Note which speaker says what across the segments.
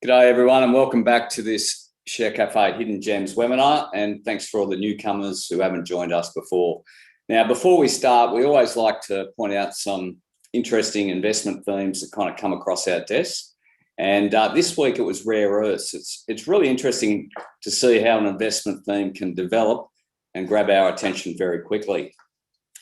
Speaker 1: G'day everyone and welcome back to this Share Cafe Hidden Gems webinar, and thanks for all the newcomers who haven't joined us before. Now, before we start, we always like to point out some interesting investment themes that kind of come across our desk. And this week it was rare earths. It's really interesting to see how an investment theme can develop and grab our attention very quickly.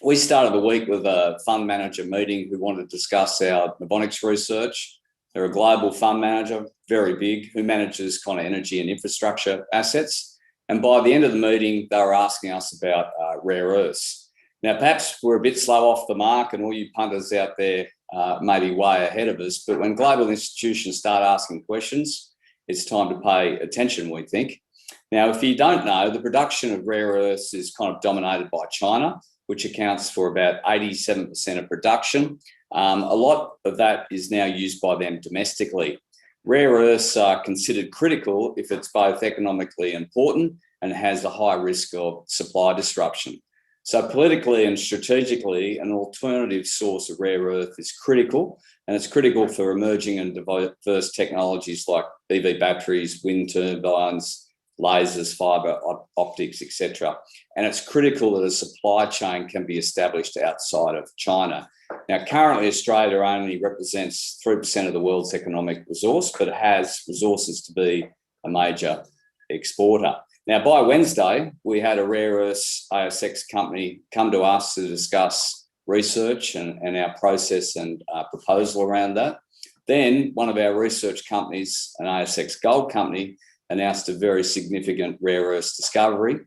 Speaker 1: We started the week with a fund manager meeting who wanted to discuss our Novonix research. They're a global fund manager, very big, who manages kind of energy and infrastructure assets. And by the end of the meeting, they were asking us about rare earths. Now, perhaps we're a bit slow off the mark and all you punters out there may be way ahead of us, but when global institutions start asking questions, it's time to pay attention, we think. Now, if you don't know, the production of rare earths is kind of dominated by China, which accounts for about 87% of production. A lot of that is now used by them domestically. Rare earths are considered critical if it's both economically important and has a high risk of supply disruption. So politically and strategically, an alternative source of rare earth is critical, and it's critical for emerging and diverse technologies like EV batteries, wind turbines, lasers, fibre optics, etc. And it's critical that a supply chain can be established outside of China. Now, currently, Australia only represents 3% of the world's economic resource, but it has resources to be a major exporter. Now, by Wednesday, we had a rare earths ASX company come to us to discuss research and our process and proposal around that. Then one of our research companies, an ASX gold company, announced a very significant rare earths discovery,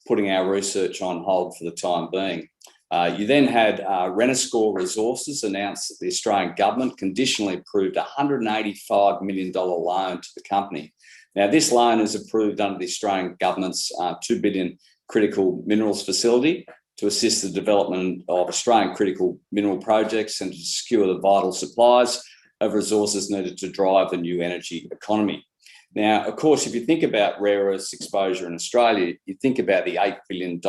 Speaker 1: putting our research on hold for the time being. You then had Renascor Resources announce that the Australian government conditionally approved a $185 million loan to the company. Now, this loan is approved under the Australian government's $2 billion critical minerals facility to assist the development of Australian critical mineral projects and to secure the vital supplies of resources needed to drive the new energy economy. Now, of course, if you think about rare earths exposure in Australia, you think about the $8 billion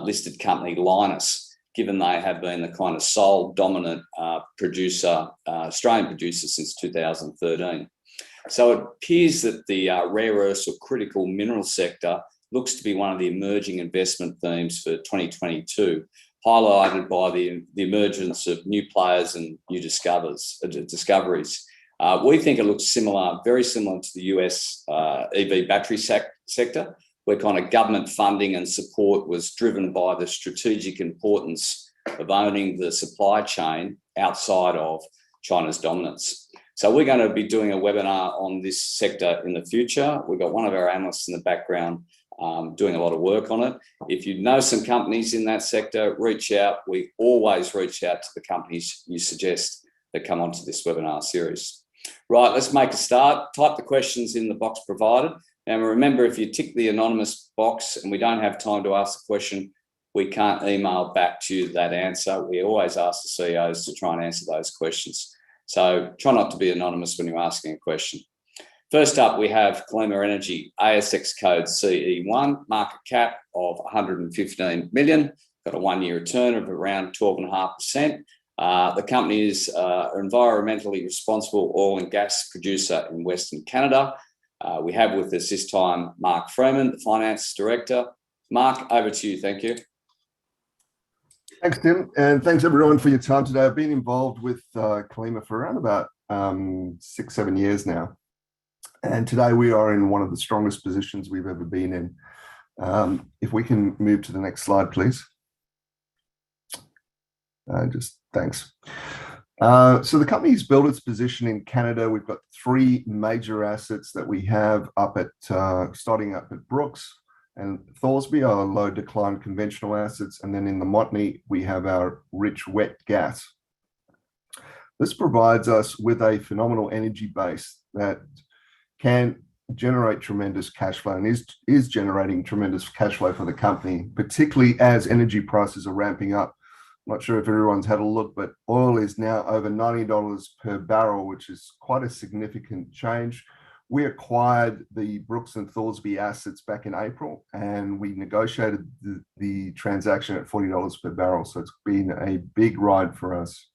Speaker 1: listed company Lynas, given they have been the kind of sole dominant Australian producer since 2013. So it appears that the rare earths or critical mineral sector looks to be one of the emerging investment themes for 2022, highlighted by the emergence of new players and new discoveries. We think it looks similar, very similar to the US EV battery sector, where kind of government funding and support was driven by the strategic importance of owning the supply chain outside of China's dominance. So we're going to be doing a webinar on this sector in the future. We've got one of our analysts in the background doing a lot of work on it. If you know some companies in that sector, reach out. We always reach out to the companies you suggest that come onto this webinar series. Right, let's make a start. Type the questions in the box provided. And remember, if you tick the anonymous box and we don't have time to ask a question, we can't email back to you that answer. We always ask the CEOs to try and answer those questions. So try not to be anonymous when you're asking a question. First up, we have Calima Energy, ASX code CE1, market cap of 115 million, got a one-year return of around 12.5%. The company is an environmentally responsible oil and gas producer in Western Canada. We have with us this time Mark Freeman, the Finance Director. Mark, over to you. Thank you.
Speaker 2: Thanks, Tim, and thanks everyone for your time today. I've been involved with Calima for around about 6-7 years now, and today we are in one of the strongest positions we've ever been in. If we can move to the next slide, please. Thanks. So the company's built its position in Canada. We've got 3 major assets that we have up at, starting up at Brooks and Thorsby, our low decline conventional assets. And then in the Montney, we have our rich wet gas. This provides us with a phenomenal energy base that can generate tremendous cash flow and is generating tremendous cash flow for the company, particularly as energy prices are ramping up. Not sure if everyone's had a look, but oil is now over $90 per barrel, which is quite a significant change. We acquired the Brooks and Thorsby assets back in April, and we negotiated the transaction at $40 per barrel. So it's been a big ride for us.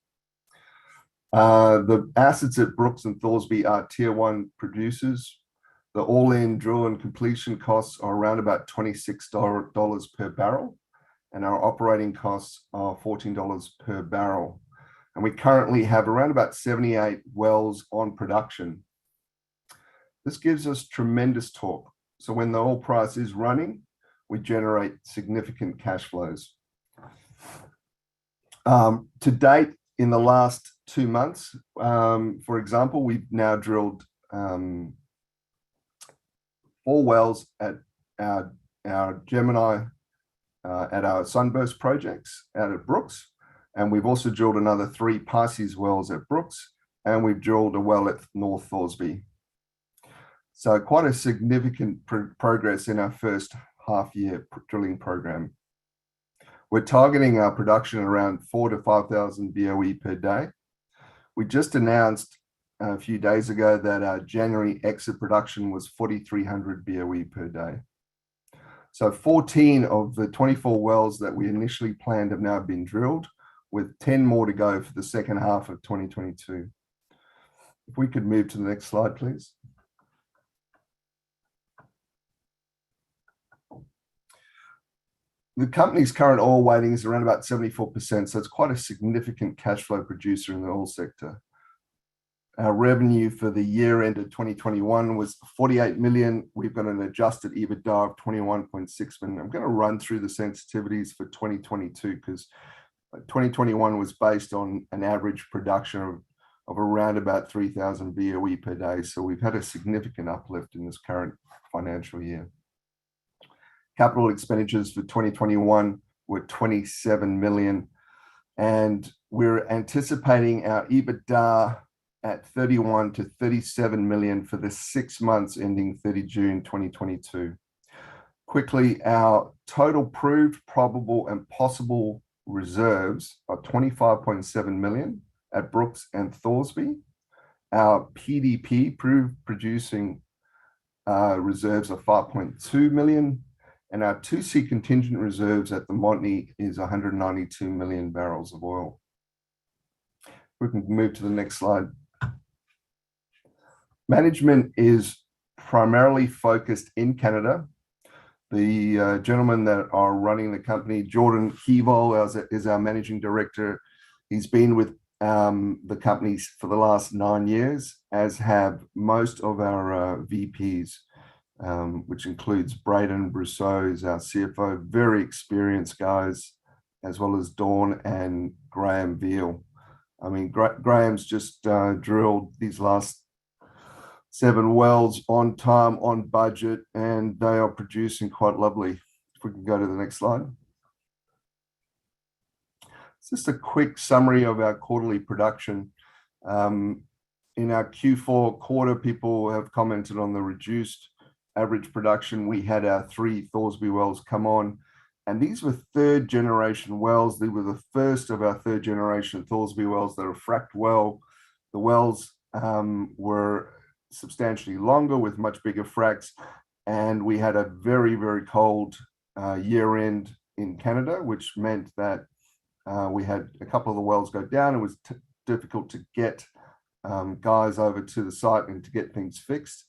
Speaker 2: The assets at Brooks and Thorsby are tier 1 producers. The all-in drill and completion costs are around about $26 per barrel, and our operating costs are $14 per barrel. And we currently have around about 78 wells on production. This gives us tremendous torque. So when the oil price is running, we generate significant cash flows. To date, in the last 2 months, for example, we've now drilled 4 wells at our Gemini, at our Sunburst projects out at Brooks. And we've also drilled another 3 Pisces wells at Brooks, and we've drilled a well at North Thorsby. So quite a significant progress in our first half-year drilling program. We're targeting our production around 4,000 to 5,000 BOE per day. We just announced a few days ago that our January exit production was 4,300 BOE per day. So 14 of the 24 wells that we initially planned have now been drilled, with 10 more to go for the second half of 2022. If we could move to the next slide, please. The company's current oil weighting is around about 74%, so it's quite a significant cash flow producer in the oil sector. Our revenue for the year ended 2021 was 48 million. We've got an adjusted EBITDA of 21.6 million. I'm going to run through the sensitivities for 2022 because 2021 was based on an average production of around about 3,000 BOE per day. So we've had a significant uplift in this current financial year. Capital expenditures for 2021 were 27 million, and we're anticipating our EBITDA at 31 to 37 million for the 6 months ending 30 June 2022. Quickly, our total proved, probable, and possible reserves are 25.7 million at Brooks and Thorsby. Our PDP, proved producing reserves, are 5.2 million. And our 2C contingent reserves at the Montney is 192 million barrels of oil. We can move to the next slide. Management is primarily focused in Canada. The gentlemen that are running the company, Jordan Keevil, is our managing director. He's been with the company for the last 9 years, as have most of our VPs. Which includes Braden Brousseau, is our CFO, very experienced guys, as well as Dawn and Graham Veal. I mean, Graham's just drilled these last 7 wells on time, on budget, and they are producing quite lovely. If we can go to the next slide. It's just a quick summary of our quarterly production. In our Q4 quarter, people have commented on the reduced average production. We had our 3 Thorsby wells come on, and these were 3rd generation wells. They were the first of our 3rd generation Thorsby wells that are fracked well. The wells were substantially longer with much bigger fracks, and we had a very, very cold year end in Canada, which meant that we had a couple of the wells go down. It was difficult to get guys over to the site and to get things fixed.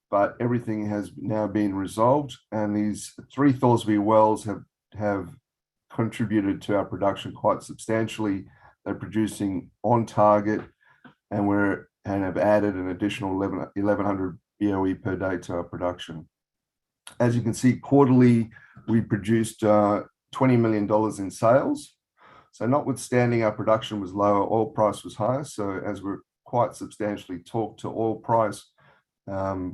Speaker 2: But everything has now been resolved, and these 3 Thorsby wells have contributed to our production quite substantially. They're producing on target, and have added an additional 1,100 BOE per day to our production. As you can see, quarterly we produced $20 million in sales. So notwithstanding our production was lower, oil price was higher. So as we're quite substantially torqued to oil price,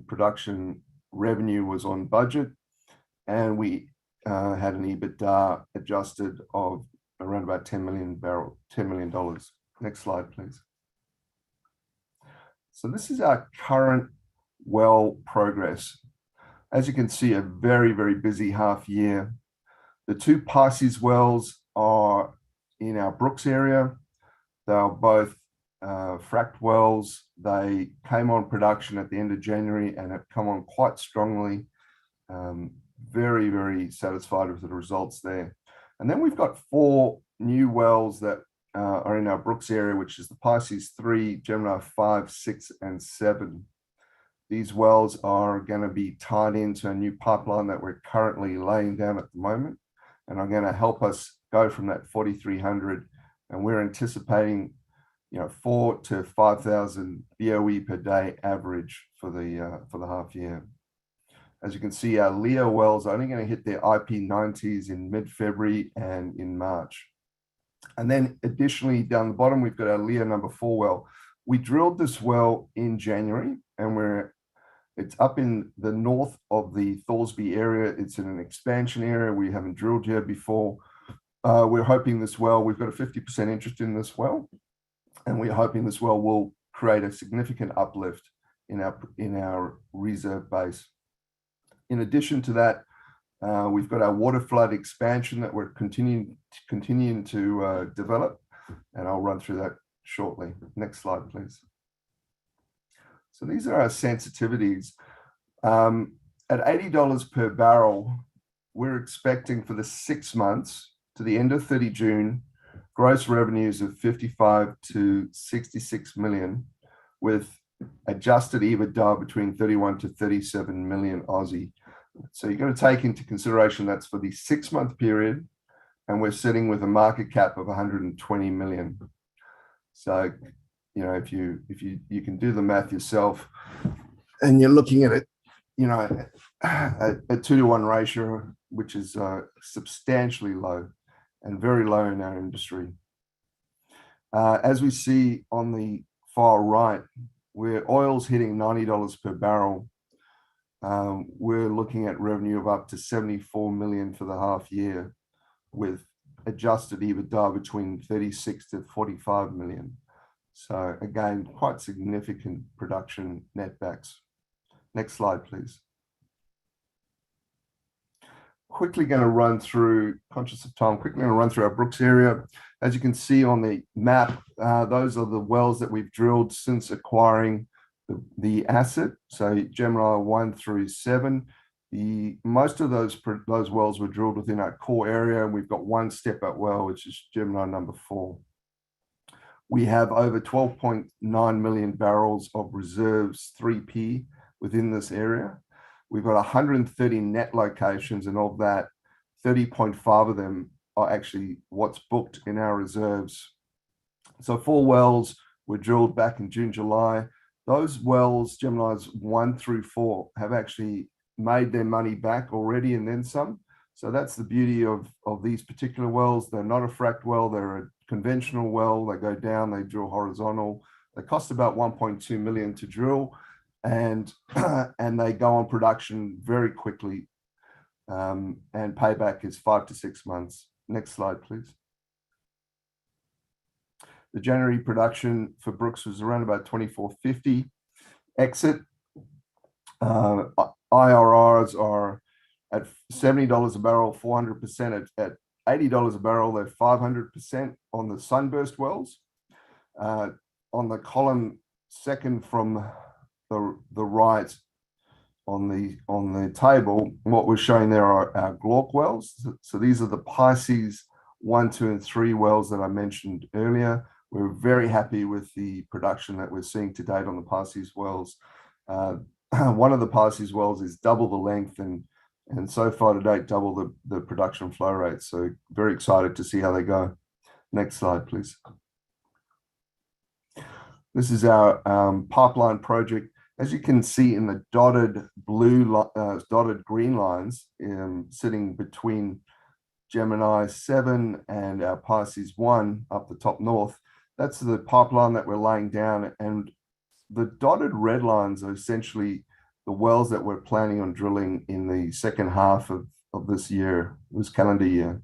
Speaker 2: production revenue was on budget, and we had an EBITDA adjusted of around about $10 million. Next slide, please. So this is our current well progress. As you can see, a very, very busy half year. The 2 Pisces wells are in our Brooks area. They are both fracked wells. They came on production at the end of January and have come on quite strongly. Very, very satisfied with the results there. And then we've got 4 new wells that are in our Brooks area, which is the Pisces 3, Gemini 5, 6, and 7. These wells are going to be tied into a new pipeline that we're currently laying down at the moment, and are going to help us go from that 4,300, and we're anticipating 4 to 5,000 BOE per day average for the half year. As you can see, our Leo wells are only going to hit their IP90s in mid-February and in March. And then additionally, down the bottom, we've got our Leo number 4 well. We drilled this well in January, and it's up in the north of the Thorsby area. It's in an expansion area. We haven't drilled here before. We're hoping this well, we've got a 50% interest in this well, and we're hoping this well will create a significant uplift in our reserve base. In addition to that, we've got our water flood expansion that we're continuing to develop, and I'll run through that shortly. Next slide, please. So these are our sensitivities. At $80 per barrel, we're expecting for the 6 months to the end of 30 June, gross revenues of 55 to 66 million, with adjusted EBITDA between 31 to 37 million Aussie. So you're going to take into consideration that's for the 6-month period, and we're sitting with a market cap of 120 million. So, if you can do the math yourself, and you're looking at it, a 2-to-1 ratio, which is substantially low and very low in our industry. As we see on the far right, where oil's hitting $90 per barrel, we're looking at revenue of up to 74 million for the half year, with adjusted EBITDA between 36 to 45 million. So again, quite significant production netbacks. Next slide, please. Quickly going to run through, conscious of time, quickly going to run through our Brooks area. As you can see on the map, those are the wells that we've drilled since acquiring the asset. So Gemini 1 through 7. Most of those wells were drilled within our core area, and we've got one step-out well, which is Gemini number 4. We have over 12.9 million barrels of reserves 3P within this area. We've got 130 net locations, and of that, 30.5 of them are actually what's booked in our reserves. So 4 wells were drilled back in June, July. Those wells, Geminis 1 through 4, have actually made their money back already and then some. So that's the beauty of these particular wells. They're not a fracked well, they're a conventional well. They go down, they drill horizontal. They cost about 1.2 million to drill, and they go on production very quickly, and payback is 5 to 6 months. Next slide, please. The January production for Brooks was around about 2450 exit. IRRs are at $70 a barrel, 400%. At $80 a barrel, they're 500% on the Sunburst wells. On the column second from the right on the table, what we're showing there are our Glauc wells. So these are the Pisces 1, 2, and 3 wells that I mentioned earlier. We're very happy with the production that we're seeing to date on the Pisces wells. One of the Pisces wells is double the length, and so far to date, double the production flow rate. So very excited to see how they go. Next slide, please. This is our pipeline project. As you can see in the dotted green lines sitting between Gemini 7 and our Pisces 1 up the top north, that's the pipeline that we're laying down. And the dotted red lines are essentially the wells that we're planning on drilling in the second half of this year, this calendar year.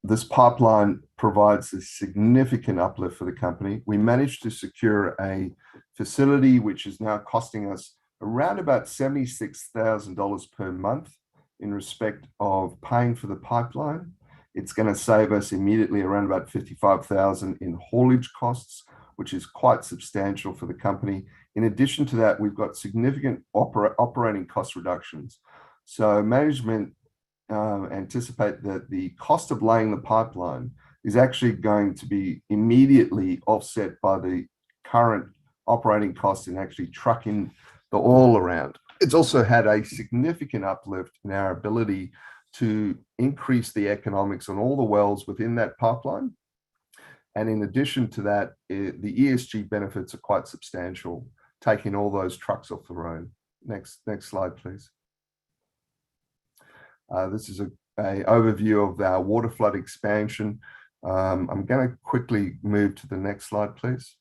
Speaker 2: This pipeline provides a significant uplift for the company. We managed to secure a facility which is now costing us around about $76,000 per month in respect of paying for the pipeline. It's going to save us immediately around about $55,000 in haulage costs, which is quite substantial for the company. In addition to that, we've got significant operating cost reductions. So management anticipate that the cost of laying the pipeline is actually going to be immediately offset by the current operating costs in actually trucking the oil around. It's also had a significant uplift in our ability to increase the economics on all the wells within that pipeline. And in addition to that, the ESG benefits are quite substantial, taking all those trucks off the road. Next slide, please. This is an overview of our waterflood expansion. I'm going to quickly move to the next slide, please.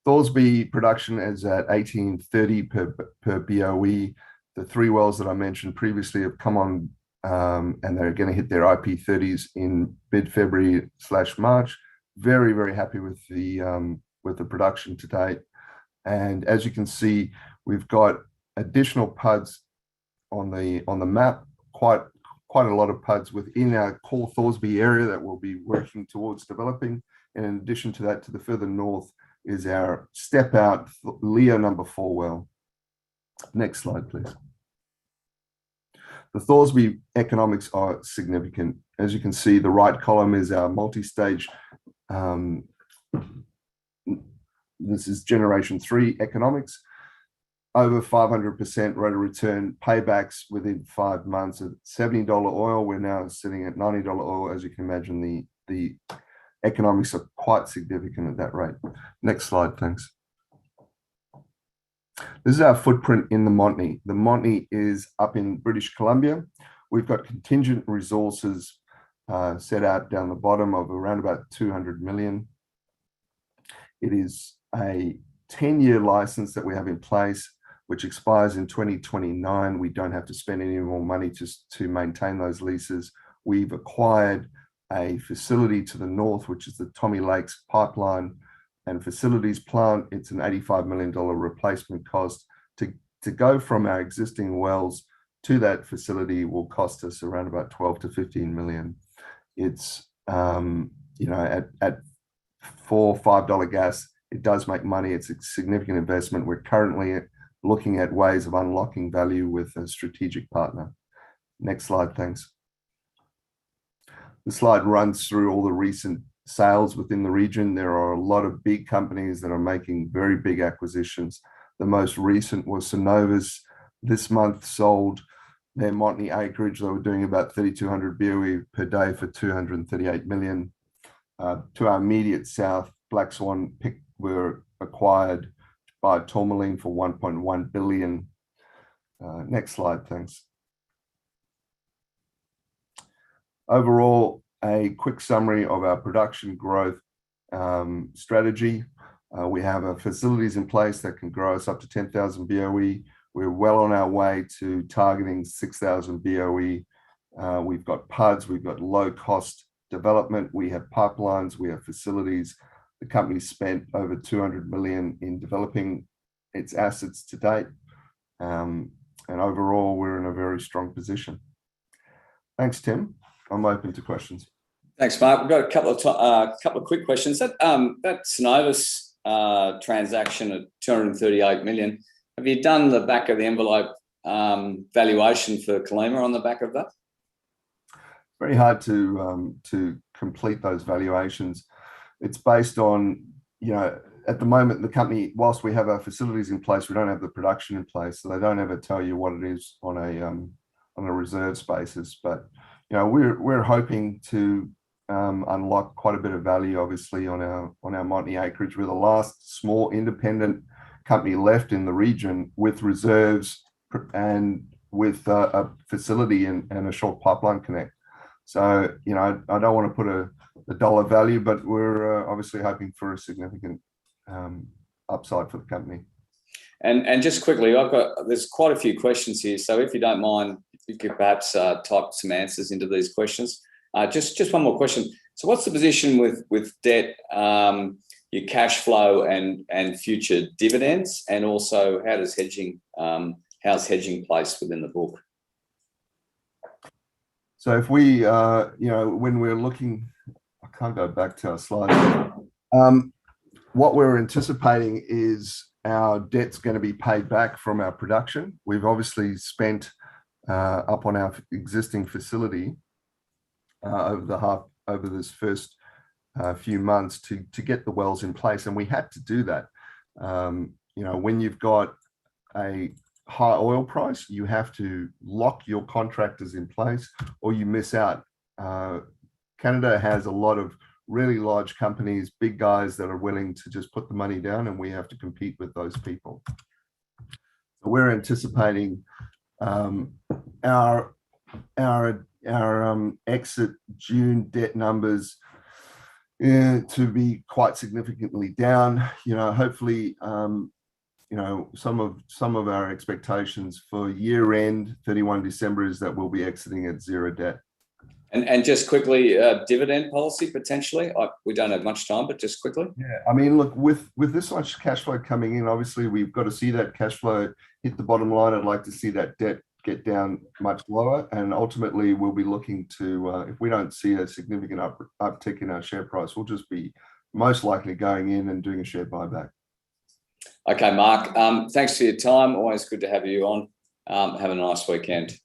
Speaker 2: Thorsby production is at 1830 per BOE. The 3 wells that I mentioned previously have come on, and they're going to hit their IP30s in mid-February/March. Very, very happy with the production to date. And as you can see, we've got additional PUDs on the map. Quite a lot of PUDs within our core Thorsby area that we'll be working towards developing. And in addition to that, to the further north is our step out Leo number 4 well. Next slide, please. The Thorsby economics are significant. As you can see, the right column is our multi-stage. This is generation 3 economics. Over 500% rate of return, paybacks within 5 months. At $70 oil, we're now sitting at $90 oil. As you can imagine, the economics are quite significant at that rate. Next slide, thanks. This is our footprint in the Montney. The Montney is up in British Columbia. We've got contingent resources set out down the bottom of around about 200 million. It is a 10-year license that we have in place, which expires in 2029. We don't have to spend any more money just to maintain those leases. We've acquired a facility to the north, which is the Tommy Lakes pipeline and facilities plant. It's an $85 million replacement cost. To go from our existing wells to that facility will cost us around about 12 to 15 million. It's you know, at $4-5 gas, it does make money. It's a significant investment. We're currently looking at ways of unlocking value with a strategic partner. Next slide, thanks. The slide runs through all the recent sales within the region. There are a lot of big companies that are making very big acquisitions. The most recent was Cenovus. This month sold their Montney acreage. They were doing about 3,200 BOE per day for 238 million. To our immediate south, Black Swan were acquired by Tourmaline for 1.1 billion. Next slide, thanks. Overall, a quick summary of our production growth strategy. We have facilities in place that can grow us up to 10,000 BOE. We're well on our way to targeting 6,000 BOE. We've got PUDs, we've got low cost development, we have pipelines, we have facilities. The company spent over 200 million in developing its assets to date. And overall, we're in a very strong position. Thanks, Tim. I'm open to questions.
Speaker 1: Thanks, Mark. We've got a couple of quick questions. That Cenovus transaction at 238 million, have you done the back of the envelope valuation for Calima on the back of that?
Speaker 2: Very hard to complete those valuations. It's based on, you know, at the moment, the company, whilst we have our facilities in place, we don't have the production in place, so they don't ever tell you what it is on a reserves basis. But you know, we're hoping to unlock quite a bit of value, obviously, on our Montney acreage. We're the last small independent company left in the region with reserves and with a facility and a short pipeline connect. So, you know, I don't want to put a dollar value, but we're obviously hoping for a significant upside for the company.
Speaker 1: And just quickly, there's quite a few questions here, so if you don't mind, you could perhaps type some answers into these questions. Just one more question. So what's the position with debt, your cash flow and future dividends, and also how's hedging placed within the book?
Speaker 2: So if we, you know, when we're looking, I can't go back to our slide. What we're anticipating is our debt's going to be paid back from our production. We've obviously spent up on our existing facility. over this first few months to get the wells in place, and we had to do that. When you've got a high oil price, you have to lock your contractors in place or you miss out. Canada has a lot of really large companies, big guys that are willing to just put the money down, and we have to compete with those people. So we're anticipating our exit June debt numbers to be quite significantly down. Hopefully, some of our expectations for year end 31 December is that we'll be exiting at zero debt.
Speaker 1: And just quickly, dividend policy potentially. We don't have much time, but just quickly.
Speaker 2: Yeah, I mean, look, with this much cash flow coming in, obviously we've got to see that cash flow hit the bottom line. I'd like to see that debt get down much lower, and ultimately we'll be looking to, if we don't see a significant uptick in our share price, we'll just be most likely going in and doing a share buyback.
Speaker 1: Okay, Mark. Thanks for your time. Always good to have you on. Have a nice weekend.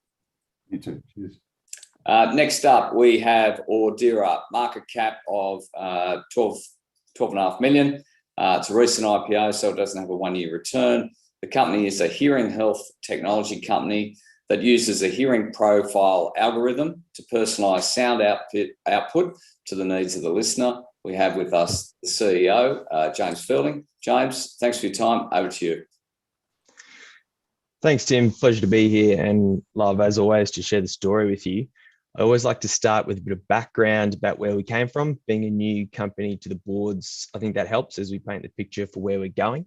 Speaker 2: You too. Cheers.
Speaker 1: Next up, we have Audeara, market cap of 12.5 million. It's a recent IPO, so it doesn't have a one-year return. The company is a hearing health technology company that uses a hearing profile algorithm to personalize sound output to the needs of the listener. We have with us the CEO, James Fielding. James, thanks for your time. Over to you.
Speaker 3: Thanks, Tim. Pleasure to be here, and love, as always, to share the story with you. I always like to start with a bit of background about where we came from. Being a new company to the boards, I think that helps as we paint the picture for where we're going.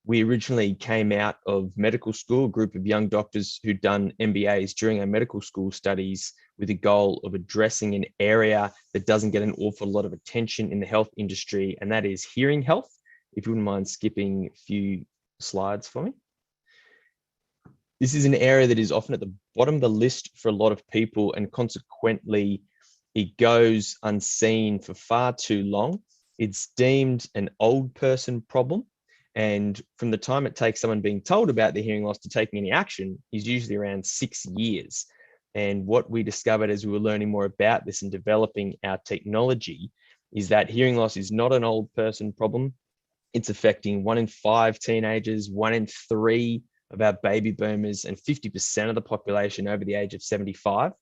Speaker 3: We originally came out of medical school, a group of young doctors who'd done MBAs during our medical school studies with the goal of addressing an area that doesn't get an awful lot of attention in the health industry, and that is hearing health. If you wouldn't mind skipping a few slides for me. This is an area that is often at the bottom of the list for a lot of people, and consequently, it goes unseen for far too long. It's deemed an old person problem. And from the time it takes someone being told about their hearing loss to taking any action is usually around 6 years. And what we discovered as we were learning more about this and developing our technology is that hearing loss is not an old person problem. It's affecting 1 in 5 teenagers, 1 in 3 of our baby boomers, and 50% of the population over the age of 75.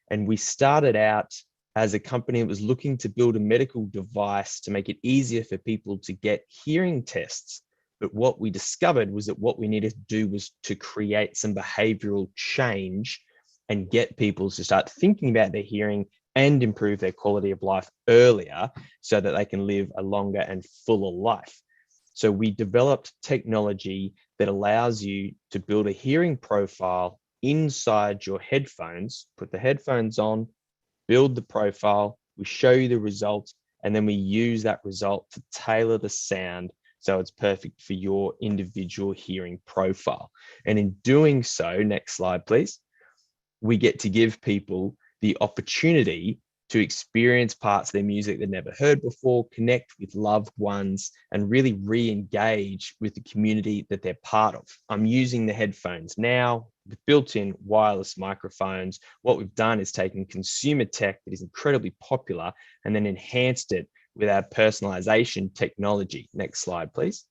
Speaker 3: And we started out as a company that was looking to build a medical device to make it easier for people to get hearing tests. But what we discovered was that what we needed to do was to create some behavioral change and get people to start thinking about their hearing and improve their quality of life earlier so that they can live a longer and fuller life. So we developed technology that allows you to build a hearing profile inside your headphones, put the headphones on, build the profile, we show you the results, and then we use that result to tailor the sound so it's perfect for your individual hearing profile. And in doing so, next slide, please, we get to give people the opportunity to experience parts of their music they've never heard before, connect with loved ones, and really re-engage with the community that they're part of. I'm using the headphones now with built-in wireless microphones. What we've done is taken consumer tech that is incredibly popular and then enhanced it with our personalization technology. Next slide, please.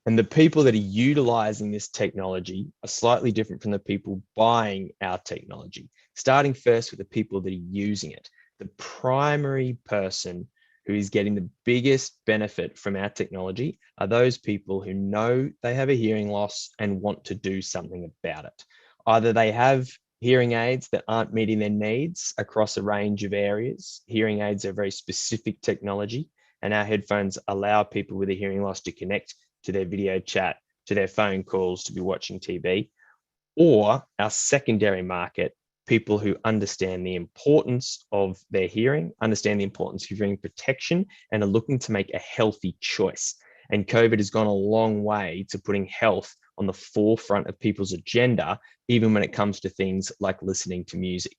Speaker 3: And the people that are utilizing this technology are slightly different from the people buying our technology. Starting first with the people that are using it. The primary person who is getting the biggest benefit from our technology are those people who know they have a hearing loss and want to do something about it. Either they have hearing aids that aren't meeting their needs across a range of areas. Hearing aids are very specific technology, and our headphones allow people with a hearing loss to connect to their video chat, to their phone calls, to be watching TV. Or our secondary market, people who understand the importance of their hearing, understand the importance of hearing protection, and are looking to make a healthy choice. And COVID has gone a long way to putting health on the forefront of people's agenda, even when it comes to things like listening to music.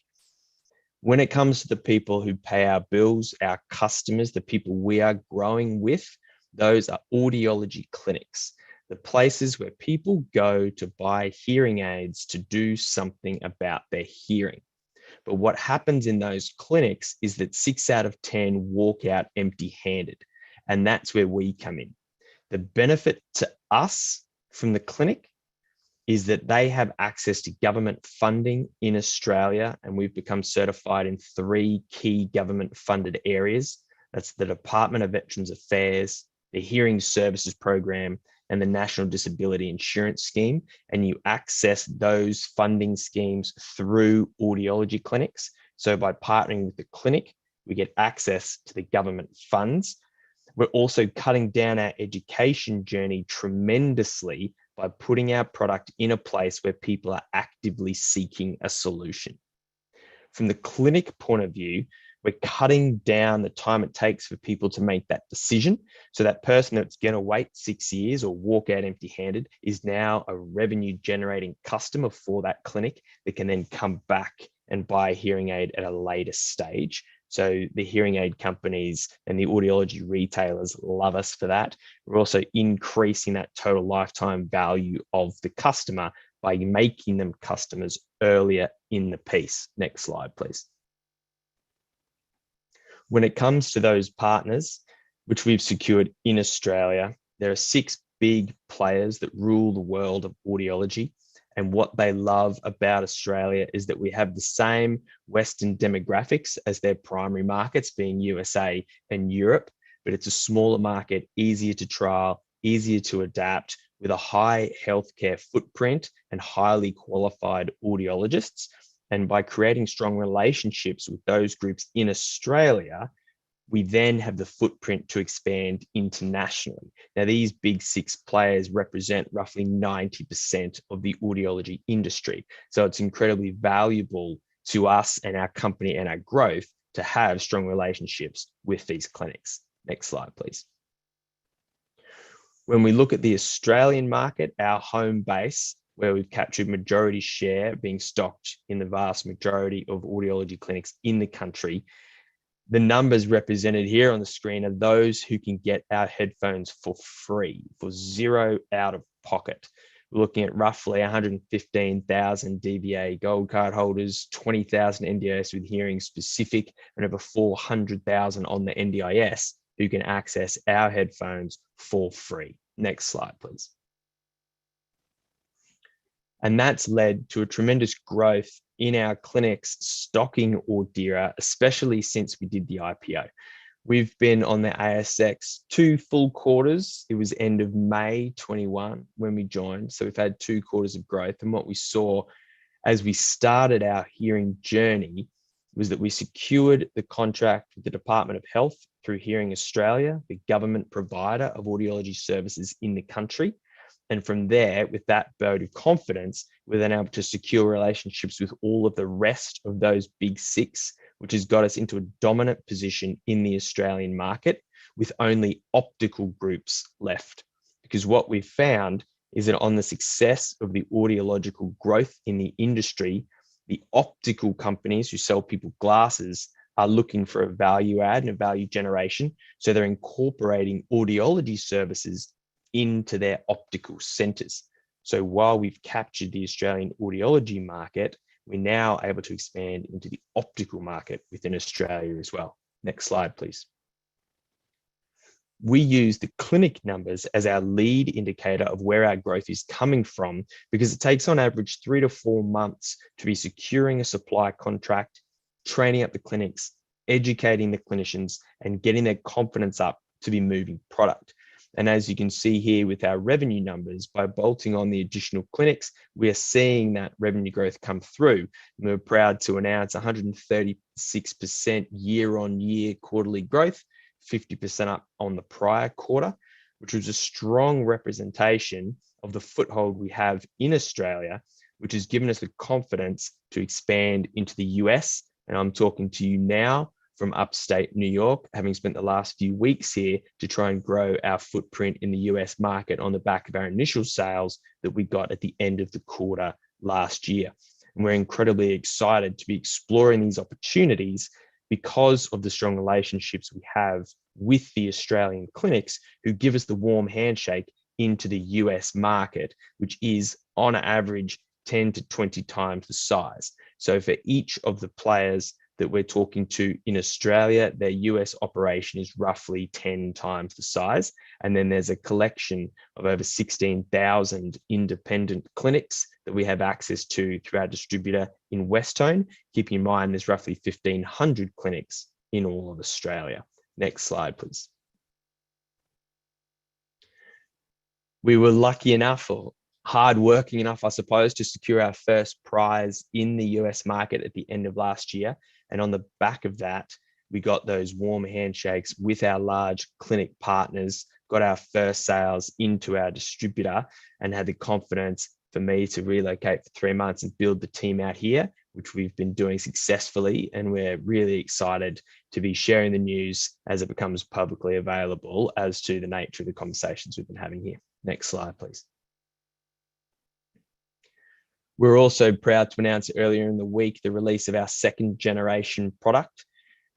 Speaker 3: When it comes to the people who pay our bills, our customers, the people we are growing with, those are audiology clinics. the places where people go to buy hearing aids to do something about their hearing. But what happens in those clinics is that 6 out of 10 walk out empty-handed. And that's where we come in. The benefit to us from the clinic is that they have access to government funding in Australia, and we've become certified in 3 key government funded areas. That's the Department of Veterans Affairs, the Hearing Services Program, and the National Disability Insurance Scheme. And you access those funding schemes through audiology clinics. So by partnering with the clinic, we get access to the government funds. We're also cutting down our education journey tremendously by putting our product in a place where people are actively seeking a solution. From the clinic point of view, we're cutting down the time it takes for people to make that decision. So that person that's going to wait 6 years or walk out empty-handed is now a revenue generating customer for that clinic that can then come back and buy a hearing aid at a later stage. So the hearing aid companies and the audiology retailers love us for that. We're also increasing that total lifetime value of the customer by making them customers earlier in the piece. Next slide, please. When it comes to those partners, which we've secured in Australia, there are 6 big players that rule the world of audiology. And what they love about Australia is that we have the same Western demographics as their primary markets, being USA and Europe, but it's a smaller market, easier to trial, easier to adapt, with a high healthcare footprint and highly qualified audiologists. And by creating strong relationships with those groups in Australia, we then have the footprint to expand internationally. Now, these big 6 players represent roughly 90% of the audiology industry. So it's incredibly valuable to us and our company and our growth to have strong relationships with these clinics. Next slide, please. When we look at the Australian market, our home base, where we've captured majority share, being stocked in the vast majority of audiology clinics in the country, the numbers represented here on the screen are those who can get our headphones for free, for zero out of pocket. We're looking at roughly 115,000 DVA gold card holders, 20,000 NDIS with hearing specific, and over 400,000 on the NDIS who can access our headphones for free. Next slide, please. And that's led to a tremendous growth in our clinics stocking Audeara, especially since we did the IPO. We've been on the ASX 2 full quarters. It was end of May 21 when we joined. So we've had 2 quarters of growth. And what we saw as we started our hearing journey was that we secured the contract with the Department of Health through Hearing Australia, the government provider of audiology services in the country. And from there, with that vote of confidence, we're then able to secure relationships with all of the rest of those big 6, which has got us into a dominant position in the Australian market with only optical groups left. Because what we've found is that on the success of the audiological growth in the industry, the optical companies who sell people glasses are looking for a value add and a value generation. So they're incorporating audiology services into their optical centers. So while we've captured the Australian audiology market, we're now able to expand into the optical market within Australia as well. Next slide, please. We use the clinic numbers as our lead indicator of where our growth is coming from, because it takes on average 3 to 4 months to be securing a supply contract, training up the clinics, educating the clinicians, and getting their confidence up to be moving product. And as you can see here with our revenue numbers, by bolting on the additional clinics, we're seeing that revenue growth come through. And we're proud to announce 136% year-on-year quarterly growth, 50% up on the prior quarter, which was a strong representation of the foothold we have in Australia, which has given us the confidence to expand into the US. And I'm talking to you now from upstate New York, having spent the last few weeks here to try and grow our footprint in the US market on the back of our initial sales that we got at the end of the quarter last year. And we're incredibly excited to be exploring these opportunities because of the strong relationships we have with the Australian clinics who give us the warm handshake into the US market, which is on average 10 to 20 times the size. So for each of the players that we're talking to in Australia, their US operation is roughly 10 times the size. And then there's a collection of over 16,000 independent clinics that we have access to through our distributor in Westone. Keeping in mind, there's roughly 1,500 clinics in all of Australia. Next slide, please. We were lucky enough, or hardworking enough, I suppose, to secure our first prize in the US market at the end of last year. And on the back of that, we got those warm handshakes with our large clinic partners, got our first sales into our distributor, and had the confidence for me to relocate for 3 months and build the team out here, which we've been doing successfully. And we're really excited to be sharing the news as it becomes publicly available as to the nature of the conversations we've been having here. Next slide, please. We're also proud to announce earlier in the week the release of our second generation product.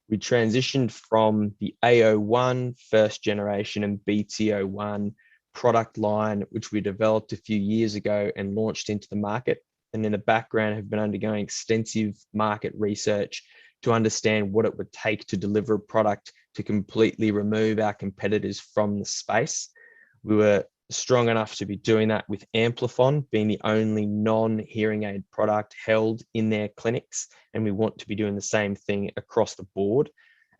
Speaker 3: We transitioned from the A01 first generation and BT01 product line, which we developed a few years ago and launched into the market. And in the background have been undergoing extensive market research to understand what it would take to deliver a product to completely remove our competitors from the space. We were strong enough to be doing that with Amplifon being the only non-hearing aid product held in their clinics. And we want to be doing the same thing across the board.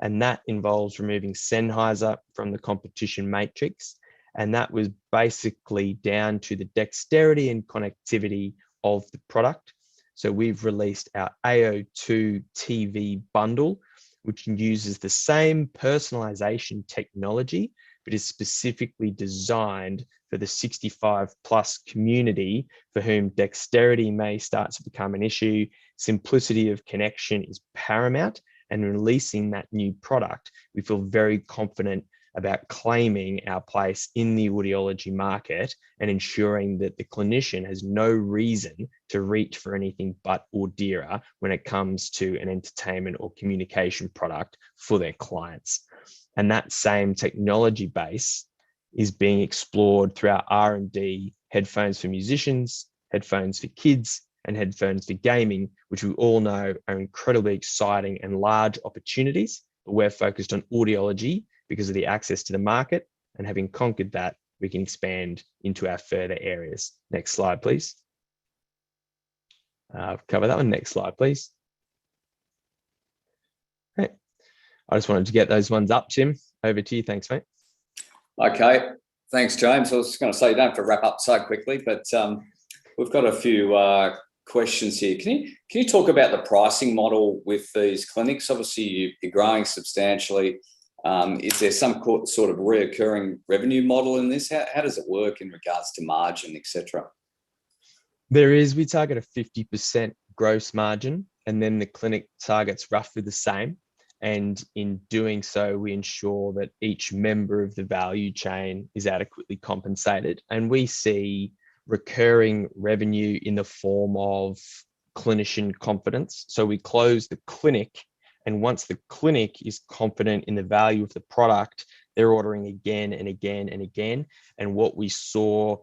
Speaker 3: And that involves removing Sennheiser from the competition matrix. And that was basically down to the dexterity and connectivity of the product. So we've released our AO2 TV bundle, which uses the same personalization technology, but is specifically designed for the 65 plus community for whom dexterity may start to become an issue. Simplicity of connection is paramount, and releasing that new product, we feel very confident about claiming our place in the audiology market and ensuring that the clinician has no reason to reach for anything but Audeara when it comes to an entertainment or communication product for their clients. And that same technology base is being explored through our R&D headphones for musicians, headphones for kids, and headphones for gaming, which we all know are incredibly exciting and large opportunities. But we're focused on audiology because of the access to the market, and having conquered that, we can expand into our further areas. Next slide, please. Cover that one. Next slide, please. Okay. I just wanted to get those ones up, Tim. Over to you. Thanks, mate.
Speaker 1: Okay. Thanks, James. I was just going to say, you don't have to wrap up so quickly, but we've got a few questions here. Can you talk about the pricing model with these clinics? Obviously, you're growing substantially. Is there some sort of reoccurring revenue model in this? How does it work in regards to margin, etc.?
Speaker 3: There is. We target a 50% gross margin, and then the clinic targets roughly the same. And in doing so, we ensure that each member of the value chain is adequately compensated. And we see recurring revenue in the form of clinician confidence. So we close the clinic, and once the clinic is confident in the value of the product, they're ordering again and again and again. And what we saw,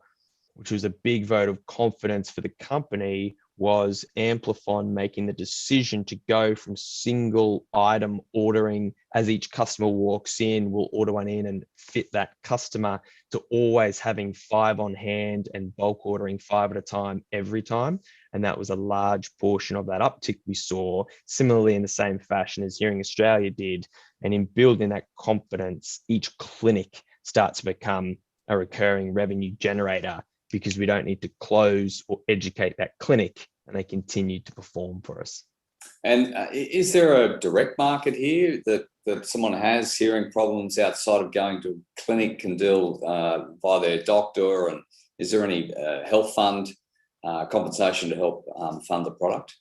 Speaker 3: which was a big vote of confidence for the company, was Amplifon making the decision to go from single item ordering as each customer walks in, we'll order one in and fit that customer, to always having 5 on hand and bulk ordering 5 at a time every time. And that was a large portion of that uptick we saw, similarly in the same fashion as Hearing Australia did. And in building that confidence, each clinic starts to become a recurring revenue generator, because we don't need to close or educate that clinic, and they continue to perform for us.
Speaker 1: And is there a direct market here that someone has hearing problems outside of going to a clinic can deal by their doctor? And is there any health fund compensation to help fund the product?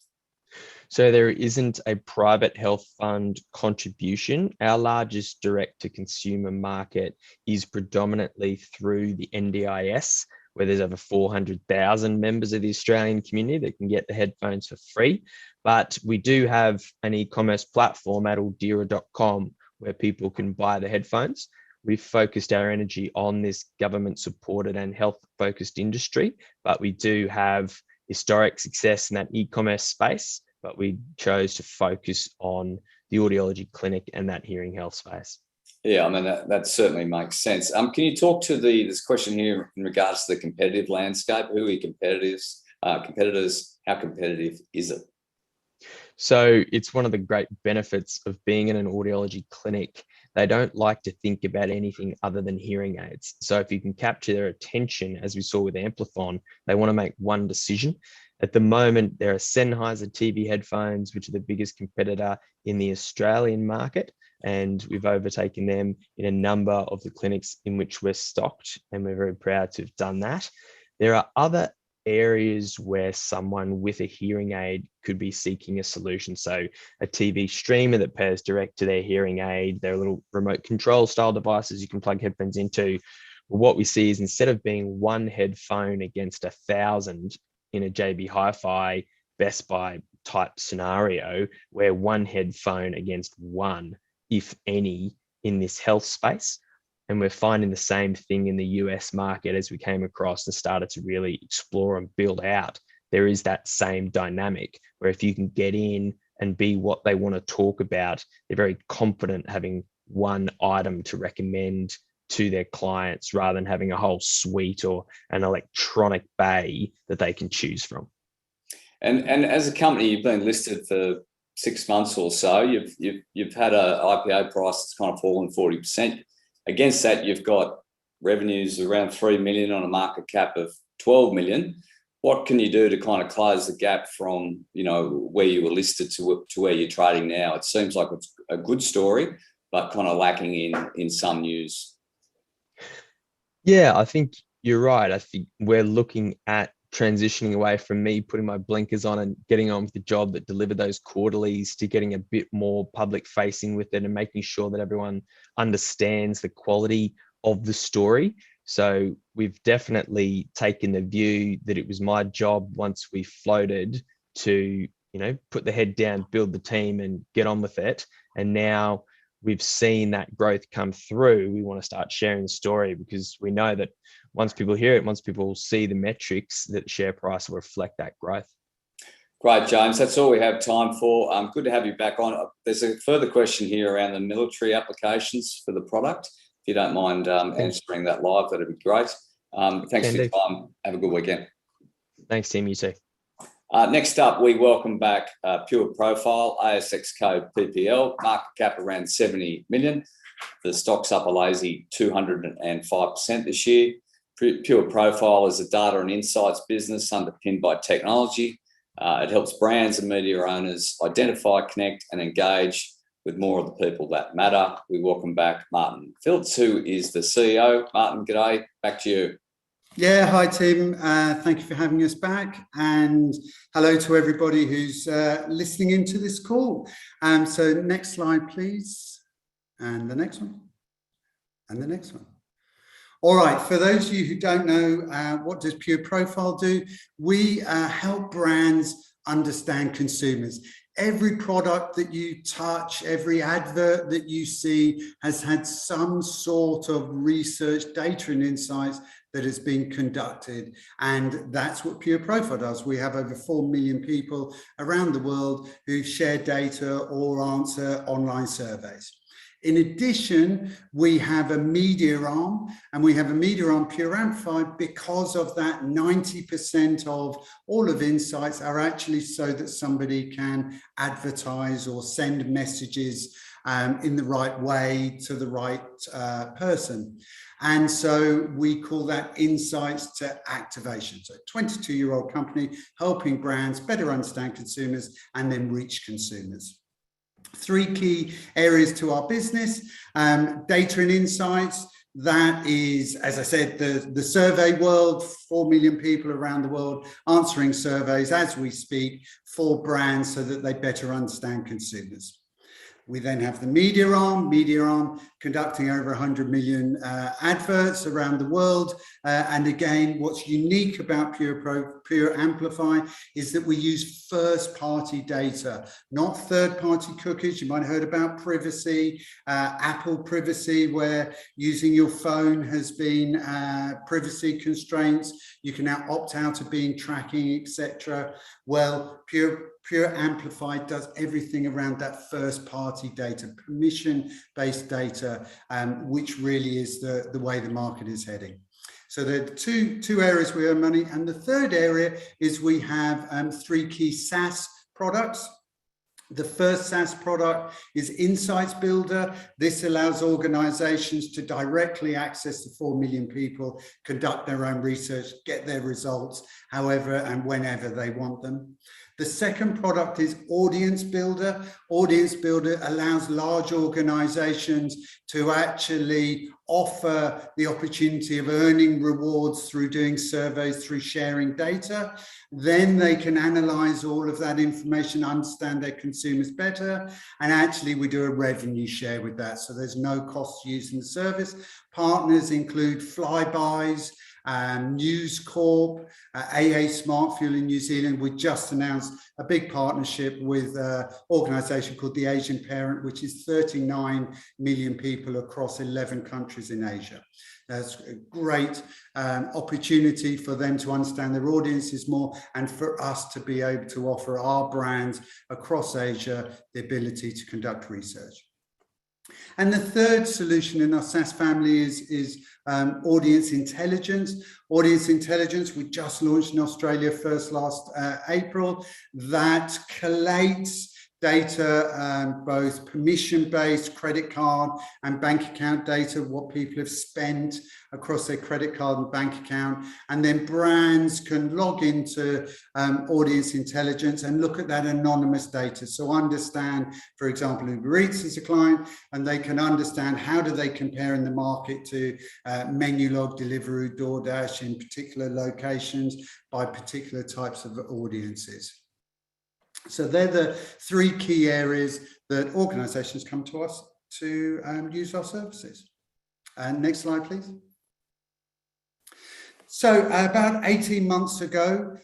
Speaker 3: So there isn't a private health fund contribution. Our largest direct to consumer market is predominantly through the NDIS, where there's over 400,000 members of the Australian community that can get the headphones for free. But we do have an e-commerce platform at Audeara.com where people can buy the headphones. we've focused our energy on this government supported and health focused industry, but we do have historic success in that e-commerce space, but we chose to focus on the audiology clinic and that hearing health space.
Speaker 1: Yeah, I mean, that certainly makes sense. Can you talk to this question here in regards to the competitive landscape? Who are your competitors? How competitive is it?
Speaker 3: So it's one of the great benefits of being in an audiology clinic. They don't like to think about anything other than hearing aids. So if you can capture their attention, as we saw with Amplifon, they want to make one decision. At the moment, there are Sennheiser TV headphones, which are the biggest competitor in the Australian market, and we've overtaken them in a number of the clinics in which we're stocked, and we're very proud to have done that. There are other areas where someone with a hearing aid could be seeking a solution. So a TV streamer that pairs direct to their hearing aid, their little remote control style devices you can plug headphones into. What we see is instead of being one headphone against 1,000 in a JB Hi-Fi, Best Buy type scenario, where one headphone against one, if any, in this health space. And we're finding the same thing in the US market as we came across and started to really explore and build out. There is that same dynamic where if you can get in and be what they want to talk about, they're very confident having one item to recommend to their clients rather than having a whole suite or an electronic bay that they can choose from.
Speaker 1: And as a company, you've been listed for 6 months or so. You've had an IPO price that's kind of fallen 40%. Against that, you've got revenues around 3 million on a market cap of 12 million. What can you do to kind of close the gap from, where you were listed to where you're trading now? It seems like it's a good story, but kind of lacking in some news.
Speaker 3: Yeah, I think you're right. I think we're looking at transitioning away from me putting my blinkers on and getting on with the job that delivered those quarterlies to getting a bit more public facing with it and making sure that everyone understands the quality of the story. So we've definitely taken the view that it was my job once we floated to, put the head down, build the team and get on with it. And now we've seen that growth come through. We want to start sharing the story because we know that once people hear it, once people see the metrics, that the share price will reflect that growth.
Speaker 1: Great, James. That's all we have time for. Good to have you back on. There's a further question here around the military applications for the product. If you don't mind answering that live, that'd be great. Thanks for your time. Have a good weekend.
Speaker 3: Thanks, Tim. You too.
Speaker 1: Next up, we welcome back PureProfile, ASX code PPL, market cap around 70 million. The stock's up a lazy 205% this year. PureProfile is a data and insights business underpinned by technology. It helps brands and media owners identify, connect, and engage with more of the people that matter. We welcome back Martin Filz, who is the CEO. Martin, g'day. Back to you.
Speaker 4: Yeah, hi Tim. Thank you for having us back, and hello to everybody who's listening into this call. So next slide, please, and the next one, and the next one. All right, for those of you who don't know, what does PureProfile do? We help brands understand consumers. Every product that you touch, every advert that you see has had some sort of research, data and insights that has been conducted. And that's what PureProfile does. We have over 4 million people around the world who share data or answer online surveys. In addition, we have a media arm, and we have a media arm, PureAmplify, because of that 90% of all of insights are actually so that somebody can advertise or send messages in the right way to the right person. And so we call that insights to activation. So 22-year-old company helping brands better understand consumers and then reach consumers. 3 key areas to our business: data and insights. That is, as I said, the survey world, 4 million people around the world answering surveys as we speak for brands so that they better understand consumers. We then have the media arm conducting over 100 million adverts around the world. And again, what's unique about Pure Amplify is that we use first-party data, not third-party cookies. You might have heard about privacy, Apple privacy, where using your phone has been privacy constraints. You can now opt out of being tracking, etc. Well, Pure Amplify does everything around that first-party data, permission-based data, which really is the way the market is heading. So there are two areas we earn money, and the third area is we have 3 key SaaS products. The first SaaS product is Insights Builder. This allows organizations to directly access the 4 million people, conduct their own research, get their results however and whenever they want them. The second product is Audience Builder. Audience Builder allows large organizations to actually offer the opportunity of earning rewards through doing surveys, through sharing data. Then they can analyze all of that information, understand their consumers better, and actually we do a revenue share with that. So there's no cost using the service. Partners include Flybys, News Corp, AA Smart Fuel in New Zealand. We just announced a big partnership with an organisation called the Asian Parent, which is 39 million people across 11 countries in Asia. That's a great opportunity for them to understand their audiences more, and for us to be able to offer our brands across Asia the ability to conduct research. And the third solution in our SaaS family is Audience Intelligence. Audience Intelligence, we just launched in Australia first last April, that collates data, both permission-based credit card and bank account data, what people have spent across their credit card and bank account. And then brands can log into Audience Intelligence and look at that anonymous data. So understand, for example, Uber Eats is a client, and they can understand how do they compare in the market to Menulog, Deliveroo, DoorDash in particular locations by particular types of audiences. So they're the 3 key areas that organizations come to us to use our services. Next slide, please. So about 18 months ago,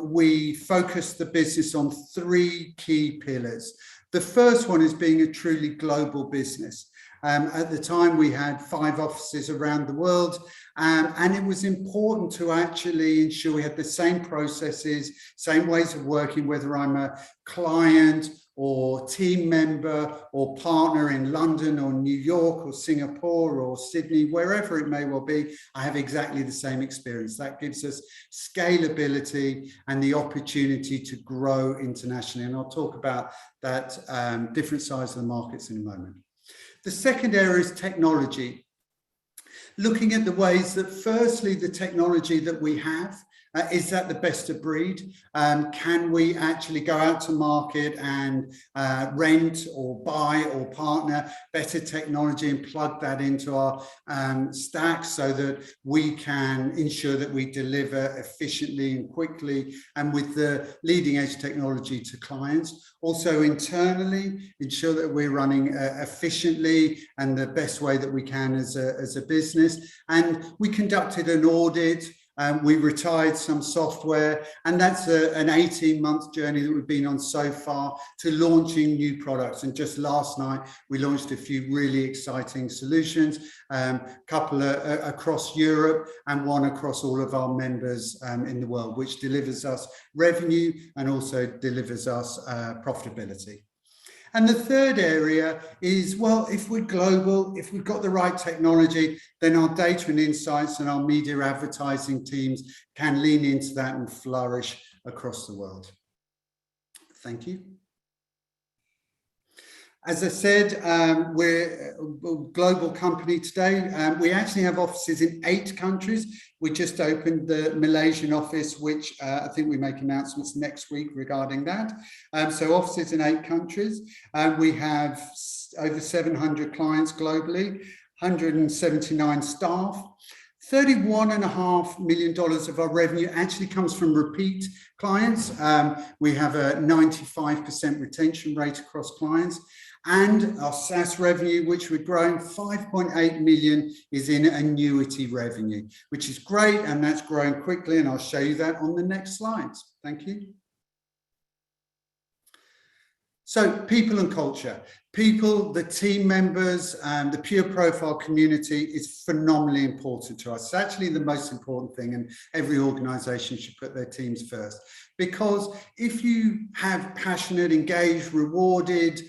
Speaker 4: we focused the business on 3 key pillars. The first one is being a truly global business. At the time, we had 5 offices around the world, and it was important to actually ensure we had the same processes, same ways of working, whether I'm a client or team member or partner in London or New York or Singapore or Sydney, wherever it may well be, I have exactly the same experience. That gives us scalability and the opportunity to grow internationally. And I'll talk about that different size of the markets in a moment. The second area is technology. Looking at the ways that, firstly, the technology that we have, is that the best of breed? Can we actually go out to market and rent or buy or partner better technology and plug that into our stack so that we can ensure that we deliver efficiently and quickly and with the leading edge technology to clients? Also internally, ensure that we're running efficiently and the best way that we can as a business. And we conducted an audit. We retired some software, and that's an 18-month journey that we've been on so far to launching new products. And just last night, we launched a few really exciting solutions, a couple across Europe and one across all of our members in the world, which delivers us revenue and also delivers us profitability. And the third area is, well, if we're global, if we've got the right technology, then our data and insights and our media advertising teams can lean into that and flourish across the world. Thank you. As I said, we're a global company today. We actually have offices in 8 countries. We just opened the Malaysian office, which I think we make announcements next week regarding that. So offices in 8 countries. We have over 700 clients globally, 179 staff. $31.5 million of our revenue actually comes from repeat clients. We have a 95% retention rate across clients. And our SaaS revenue, which we're growing, 5.8 million is in annuity revenue, which is great, and that's growing quickly, and I'll show you that on the next slides. Thank you. So people and culture. People, the team members, and the PureProfile community is phenomenally important to us. It's actually the most important thing, and every organization should put their teams first. Because if you have passionate, engaged, rewarded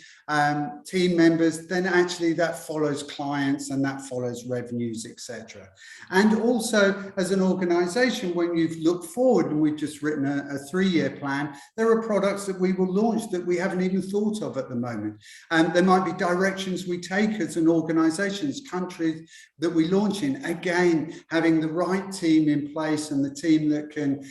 Speaker 4: team members, then actually that follows clients and that follows revenues, etc. And also as an organization, when you've looked forward, and we've just written a 3-year plan, there are products that we will launch that we haven't even thought of at the moment. And there might be directions we take as an organization, as countries that we launch in. Again, having the right team in place and the team that can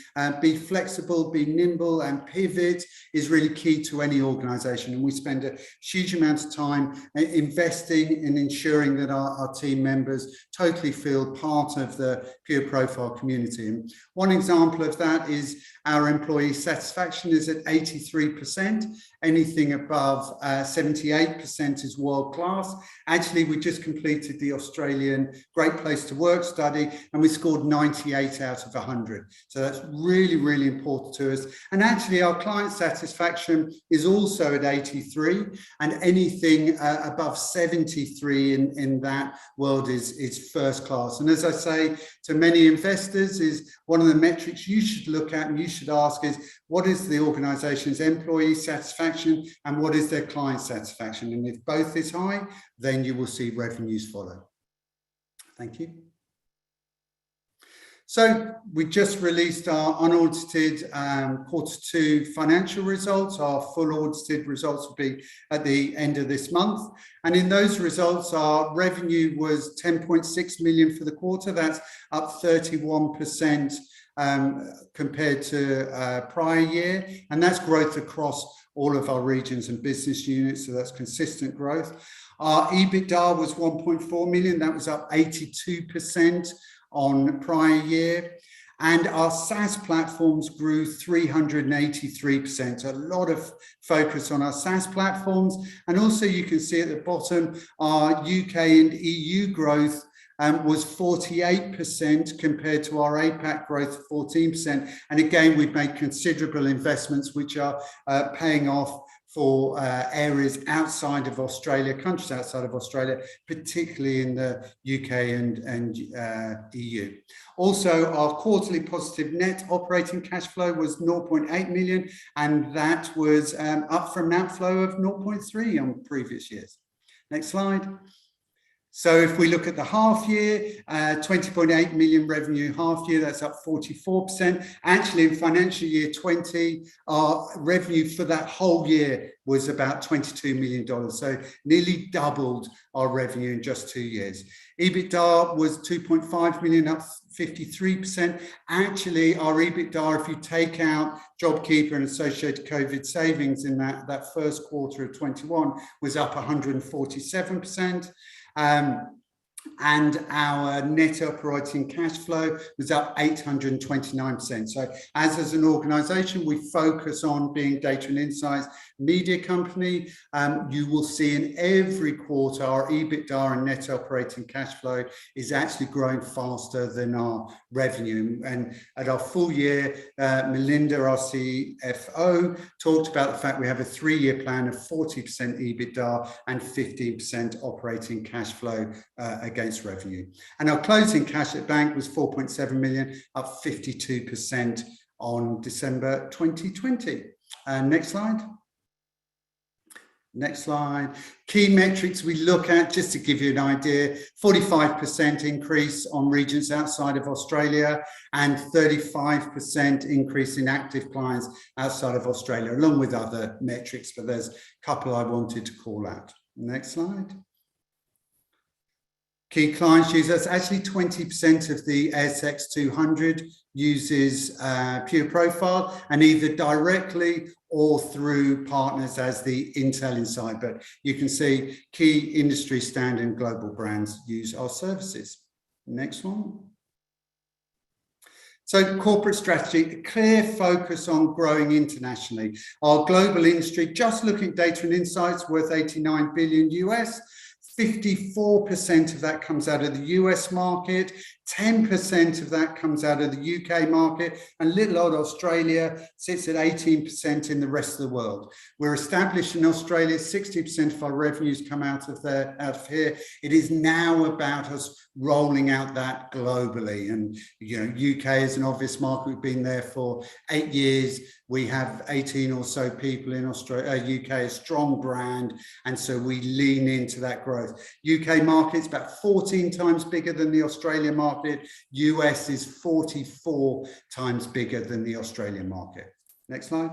Speaker 4: be flexible, be nimble and pivot is really key to any organization. And we spend a huge amount of time investing in ensuring that our team members totally feel part of the PureProfile community. And one example of that is our employee satisfaction is at 83%. Anything above 78% is world class. Actually, we just completed the Australian Great Place to Work study, and we scored 98 out of 100. So that's really, really important to us. And actually, our client satisfaction is also at 83, and anything above 73 in that world is first class. And as I say to many investors, is one of the metrics you should look at and you should ask is, what is the organization's employee satisfaction and what is their client satisfaction? And if both is high, then you will see revenues follow. Thank you. So we just released our unaudited Q2 financial results. Our full audited results will be at the end of this month. And in those results, our revenue was 10.6 million for the quarter. That's up 31% compared to prior year. And that's growth across all of our regions and business units. So that's consistent growth. Our EBITDA was 1.4 million. That was up 82% on prior year, and our SaaS platforms grew 383%. A lot of focus on our SaaS platforms, and also you can see at the bottom our UK and EU growth was 48% compared to our APAC growth of 14%. And again, we've made considerable investments which are paying off for areas outside of Australia, countries outside of Australia, particularly in the UK and EU. Also, our quarterly positive net operating cash flow was 0.8 million, and that was up from an outflow of 0.3 on previous years. Next slide. So if we look at the half year, 20.8 million revenue half year, that's up 44%. Actually, in financial year 20, our revenue for that whole year was about $22 million. So nearly doubled our revenue in just 2 years. EBITDA was 2.5 million, up 53%. Actually, our EBITDA, if you take out JobKeeper and associated COVID savings in that first quarter of 21, was up 147%. And our net operating cash flow was up 829%. So as an organization, we focus on being data and insights media company. You will see in every quarter our EBITDA and net operating cash flow is actually growing faster than our revenue. And at our full year, Melinda, our CFO, talked about the fact we have a 3-year plan of 40% EBITDA and 15% operating cash flow against revenue. And our closing cash at bank was 4.7 million, up 52% on December 2020. Next slide. Next slide. Key metrics we look at, just to give you an idea, 45% increase on regions outside of Australia and 35% increase in active clients outside of Australia, along with other metrics, but there's a couple I wanted to call out. Next slide. Key clients users, actually 20% of the ASX 200 uses PureProfile, and either directly or through partners as the Intel Inside. But you can see key industry standing global brands use our services. Next one. So corporate strategy, a clear focus on growing internationally. Our global industry, just looking at data and insights, worth 89 billion US. 54% of that comes out of the US market, 10% of that comes out of the UK market, and little old Australia sits at 18% in the rest of the world. We're established in Australia, 60% of our revenues come out of here. It is now about us rolling out that globally. And UK is an obvious market. We've been there for 8 years. We have 18 or so people in Australia, UK, a strong brand, and so we lean into that growth. UK market's about 14 times bigger than the Australian market. US is 44 times bigger than the Australian market. Next slide.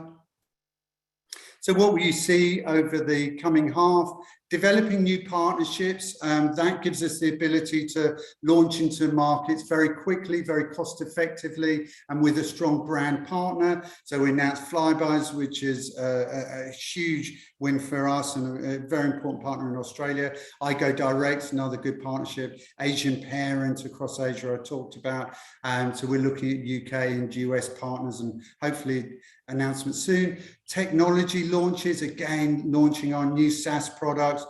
Speaker 4: So what will you see over the coming half? Developing new partnerships, that gives us the ability to launch into markets very quickly, very cost effectively, and with a strong brand partner. So we announced Flybys, which is a huge win for us and a very important partner in Australia. I Go Direct, another good partnership. Asian Parent across Asia I talked about. So we're looking at UK and US partners and hopefully announcements soon. Technology launches, again, launching our new SaaS products,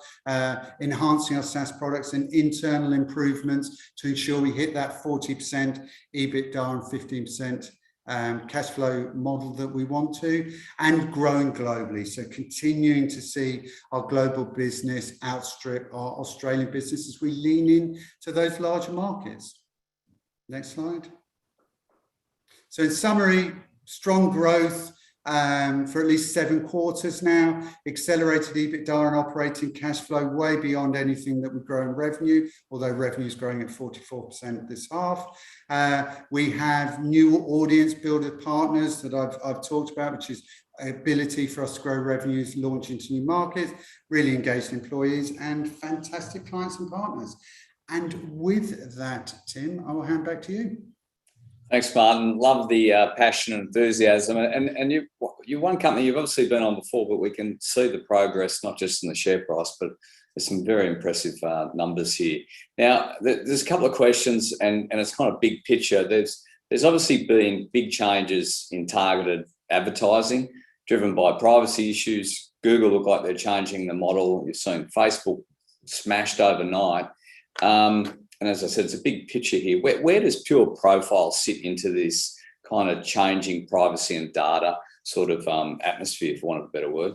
Speaker 4: enhancing our SaaS products and internal improvements to ensure we hit that 40% EBITDA and 15% cash flow model that we want to, and growing globally. So continuing to see our global business outstrip our Australian business as we lean in to those larger markets. Next slide. So in summary, strong growth for at least 7 quarters now, accelerated EBITDA and operating cash flow way beyond anything that would grow in revenue, although revenue is growing at 44% this half. We have new audience builder partners that I've talked about, which is ability for us to grow revenues, launch into new markets, really engaged employees, and fantastic clients and partners. And with that, Tim, I will hand back to you.
Speaker 1: Thanks, Martin. Love the passion and enthusiasm. And you're one company you've obviously been on before, but we can see the progress, not just in the share price, but there's some very impressive numbers here. Now, there's a couple of questions, and it's kind of big picture. There's obviously been big changes in targeted advertising driven by privacy issues. Google look like they're changing the model. You're seeing Facebook smashed overnight. And as I said, it's a big picture here. Where does PureProfile sit into this kind of changing privacy and data sort of atmosphere, for want of a better word?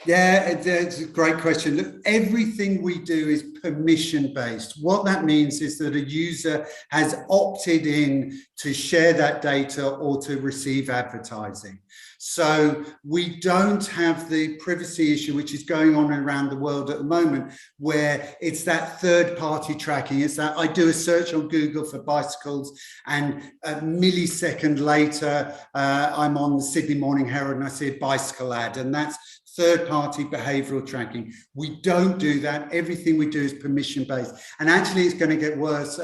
Speaker 4: Yeah, it's a great question. Look, everything we do is permission-based. What that means is that a user has opted in to share that data or to receive advertising. So we don't have the privacy issue, which is going on around the world at the moment, where it's that third-party tracking. It's that I do a search on Google for bicycles, and a millisecond later, I'm on the Sydney Morning Herald and I see a bicycle ad, and that's third-party behavioral tracking. We don't do that. Everything we do is permission-based. And actually, it's going to get worse.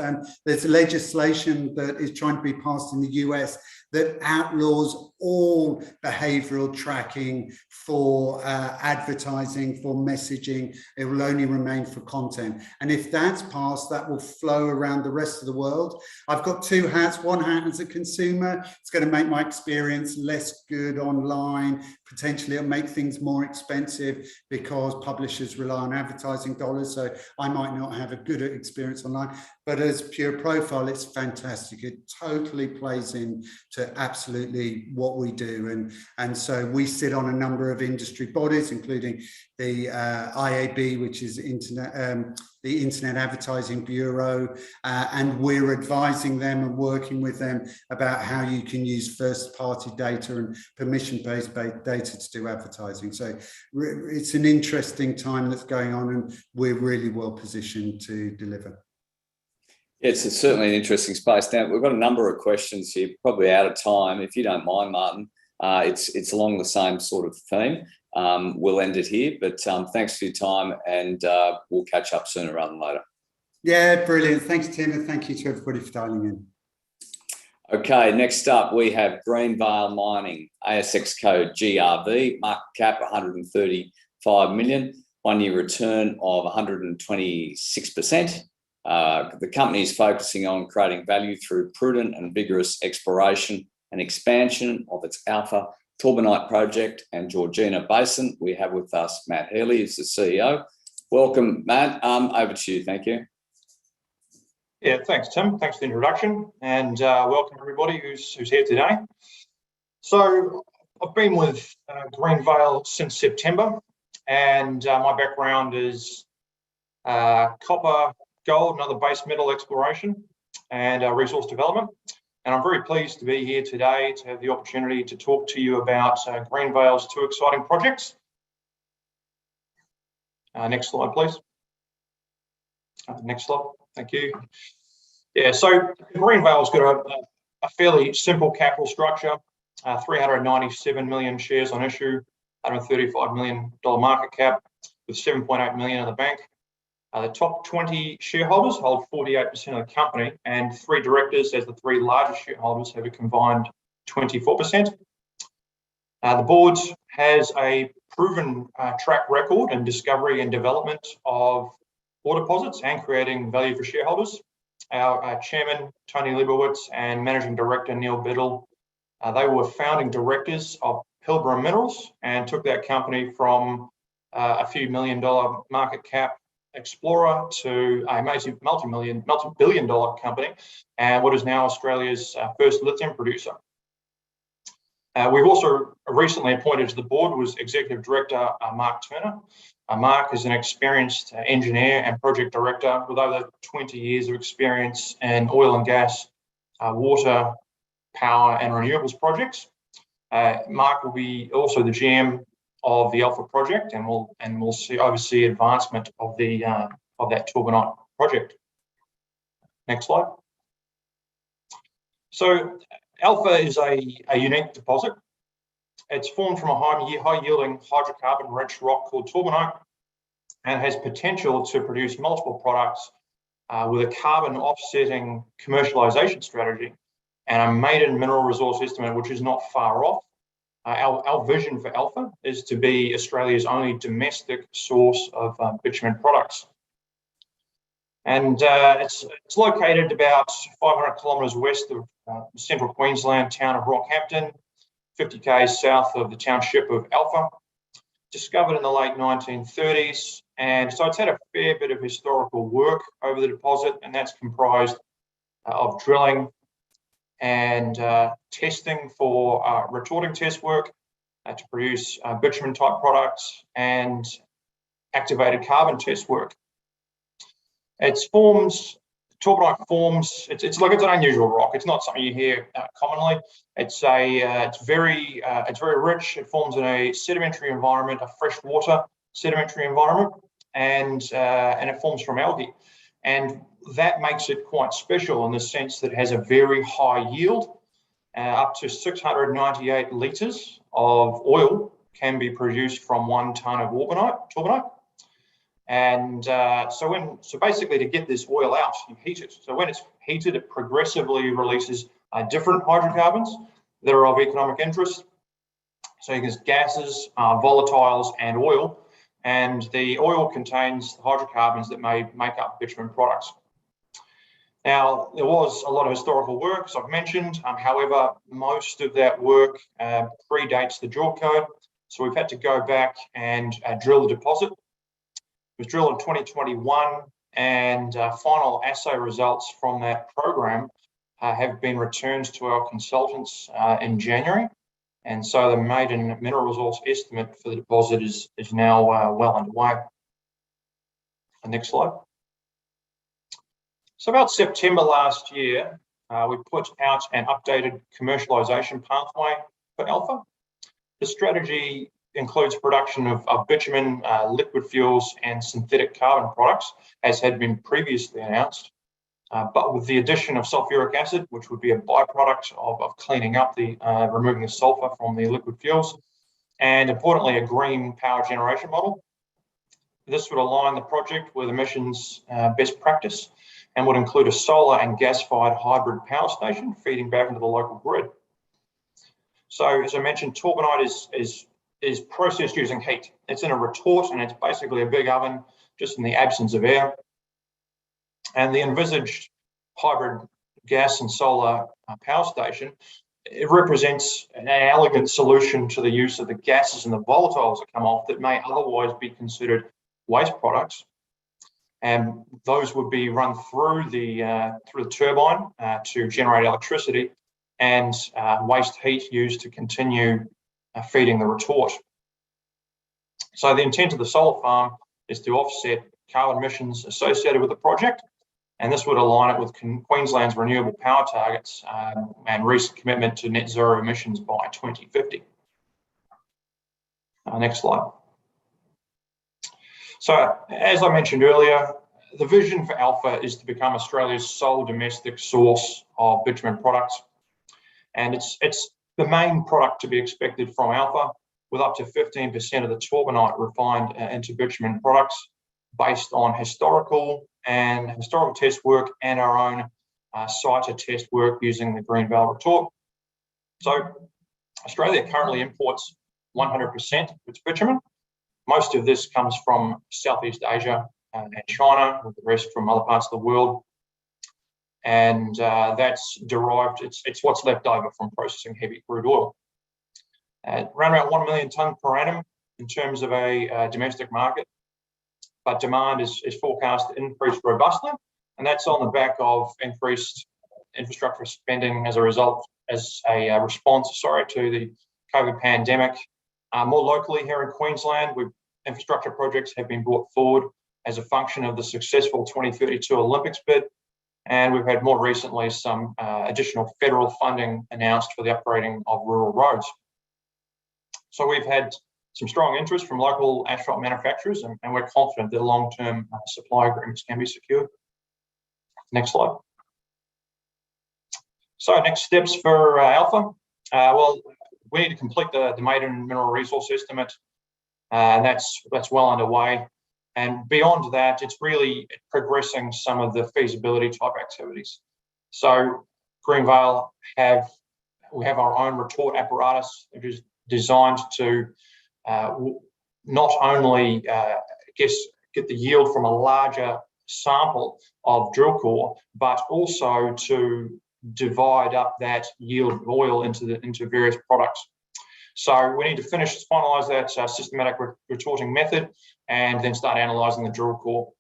Speaker 4: There's legislation that is trying to be passed in the US that outlaws all behavioral tracking for advertising, for messaging. It will only remain for content. And if that's passed, that will flow around the rest of the world. I've got 2 hats. One hat as a consumer. It's going to make my experience less good online. Potentially it'll make things more expensive because publishers rely on advertising dollars. So I might not have a good experience online. But as PureProfile, it's fantastic. It totally plays into absolutely what we do. And so we sit on a number of industry bodies, including the IAB, which is the Internet Advertising Bureau, and we're advising them and working with them about how you can use first-party data and permission-based data to do advertising. So it's an interesting time that's going on, and we're really well positioned to deliver.
Speaker 1: It's certainly an interesting space. Now, we've got a number of questions here, probably out of time. If you don't mind, Martin, it's along the same sort of theme. We'll end it here, but thanks for your time, and we'll catch up sooner rather than later.
Speaker 4: Yeah, brilliant. Thanks, Tim, and thank you to everybody for dialing in.
Speaker 1: Okay, next up, we have Greenville Mining ASX code GRV, market cap 135 million, 1 year return of 126%. The company is focusing on creating value through prudent and vigorous exploration and expansion of its Alpha Torbanite project and Georgina Basin. We have with us Matt Healy, who's the CEO. Welcome, Matt. Over to you. Thank you.
Speaker 5: Yeah, thanks, Tim. Thanks for the introduction, and welcome everybody who's here today. So I've been with Greenville since September, and my background is copper, gold, and other base metal exploration and resource development. And I'm very pleased to be here today to have the opportunity to talk to you about Greenville's two exciting projects. Next slide, please. Next slide. Thank you. Yeah, so Greenville's got a fairly simple capital structure, 397 million shares on issue, $135 million market cap with 7.8 million in the bank. The top 20 shareholders hold 48% of the company, and 3 directors, as the 3 largest shareholders, have a combined 24%. The board has a proven track record in discovery and development of ore deposits and creating value for shareholders. Our chairman, Tony Leibowitz, and managing director, Neil Biddle, they were founding directors of Pilbara Minerals and took that company from a few $1 million market cap explorer to a multi-billion dollar company, and what is now Australia's first lithium producer. We've also recently appointed to the board was Executive Director Mark Turner. Mark is an experienced engineer and project director with over 20 years of experience in oil and gas, water, power, and renewables projects. Mark will be also the GM of the Alpha project, and will oversee advancement of that Torbanite project. Next slide. So Alpha is a unique deposit. It's formed from a high-yielding hydrocarbon-rich rock called Torbanite, and has potential to produce multiple products with a carbon offsetting commercialization strategy and a maiden mineral resource estimate, which is not far off. Our vision for Alpha is to be Australia's only domestic source of bitumen products. And it's located about 500 kilometres west of central Queensland town of Rockhampton, 50 k's south of the township of Alpha. Discovered in the late 1930s, and so it's had a fair bit of historical work over the deposit, and that's comprised of drilling and testing for retorting test work to produce bitumen type products, and activated carbon test work. Torbanite forms, it's like it's an unusual rock. It's not something you hear commonly. It's very rich. It forms in a sedimentary environment, a freshwater sedimentary environment, and it forms from algae. And that makes it quite special in the sense that it has a very high yield. Up to 698 litres of oil can be produced from 1 tonne of Torbanite. And so basically, to get this oil out, you heat it. So when it's heated, it progressively releases different hydrocarbons that are of economic interest. So you get gases, volatiles, and oil. And the oil contains the hydrocarbons that may make up bitumen products. Now, there was a lot of historical work, as I've mentioned. However, most of that work predates the JORC code. So we've had to go back and drill the deposit. It was drilled in 2021, and final assay results from that program have been returned to our consultants in January. And so the maiden mineral resource estimate for the deposit is now well underway. Next slide. So about September last year, we put out an updated commercialization pathway for Alpha. The strategy includes production of bitumen, liquid fuels, and synthetic carbon products, as had been previously announced, but with the addition of sulfuric acid, which would be a byproduct of cleaning up removing the sulfur from the liquid fuels, and importantly, a green power generation model. This would align the project with emissions best practice, and would include a solar and gas-fired hybrid power station feeding back into the local grid. So, as I mentioned, Torbanite is processed using heat. It's in a retort, and it's basically a big oven, just in the absence of air. And the envisaged hybrid gas and solar power station, it represents an elegant solution to the use of the gases and the volatiles that come off that may otherwise be considered waste products. And those would be run through the turbine to generate electricity, and waste heat used to continue feeding the retort. So the intent of the solar farm is to offset carbon emissions associated with the project, and this would align it with Queensland's renewable power targets and recent commitment to net zero emissions by 2050. Next slide. So, as I mentioned earlier, the vision for Alpha is to become Australia's sole domestic source of bitumen products. And it's the main product to be expected from Alpha, with up to 15% of the torbanite refined into bitumen products based on historical test work and our own CITA test work using the Greenville retort. So Australia currently imports 100% of its bitumen. Most of this comes from Southeast Asia and China, with the rest from other parts of the world. And that's derived, it's what's left over from processing heavy crude oil. Around about 1 million tonne per annum in terms of a domestic market, but demand is forecast to increase robustly, and that's on the back of increased infrastructure spending as a response to the COVID pandemic. More locally here in Queensland, infrastructure projects have been brought forward as a function of the successful 2032 Olympics bid, and we've had more recently some additional federal funding announced for the upgrading of rural roads. So we've had some strong interest from local asphalt manufacturers, and we're confident that long-term supply agreements can be secured. Next slide. So next steps for Alpha. Well, we need to complete the maiden mineral resource estimate, and that's well underway. And beyond that, it's really progressing some of the feasibility type activities. So Greenville we have our own retort apparatus, which is designed to not only get the yield from a larger sample of drill core, but also to divide up that yield of oil into various products. So we need to finalise that systematic retorting method, and then start analysing the drill core.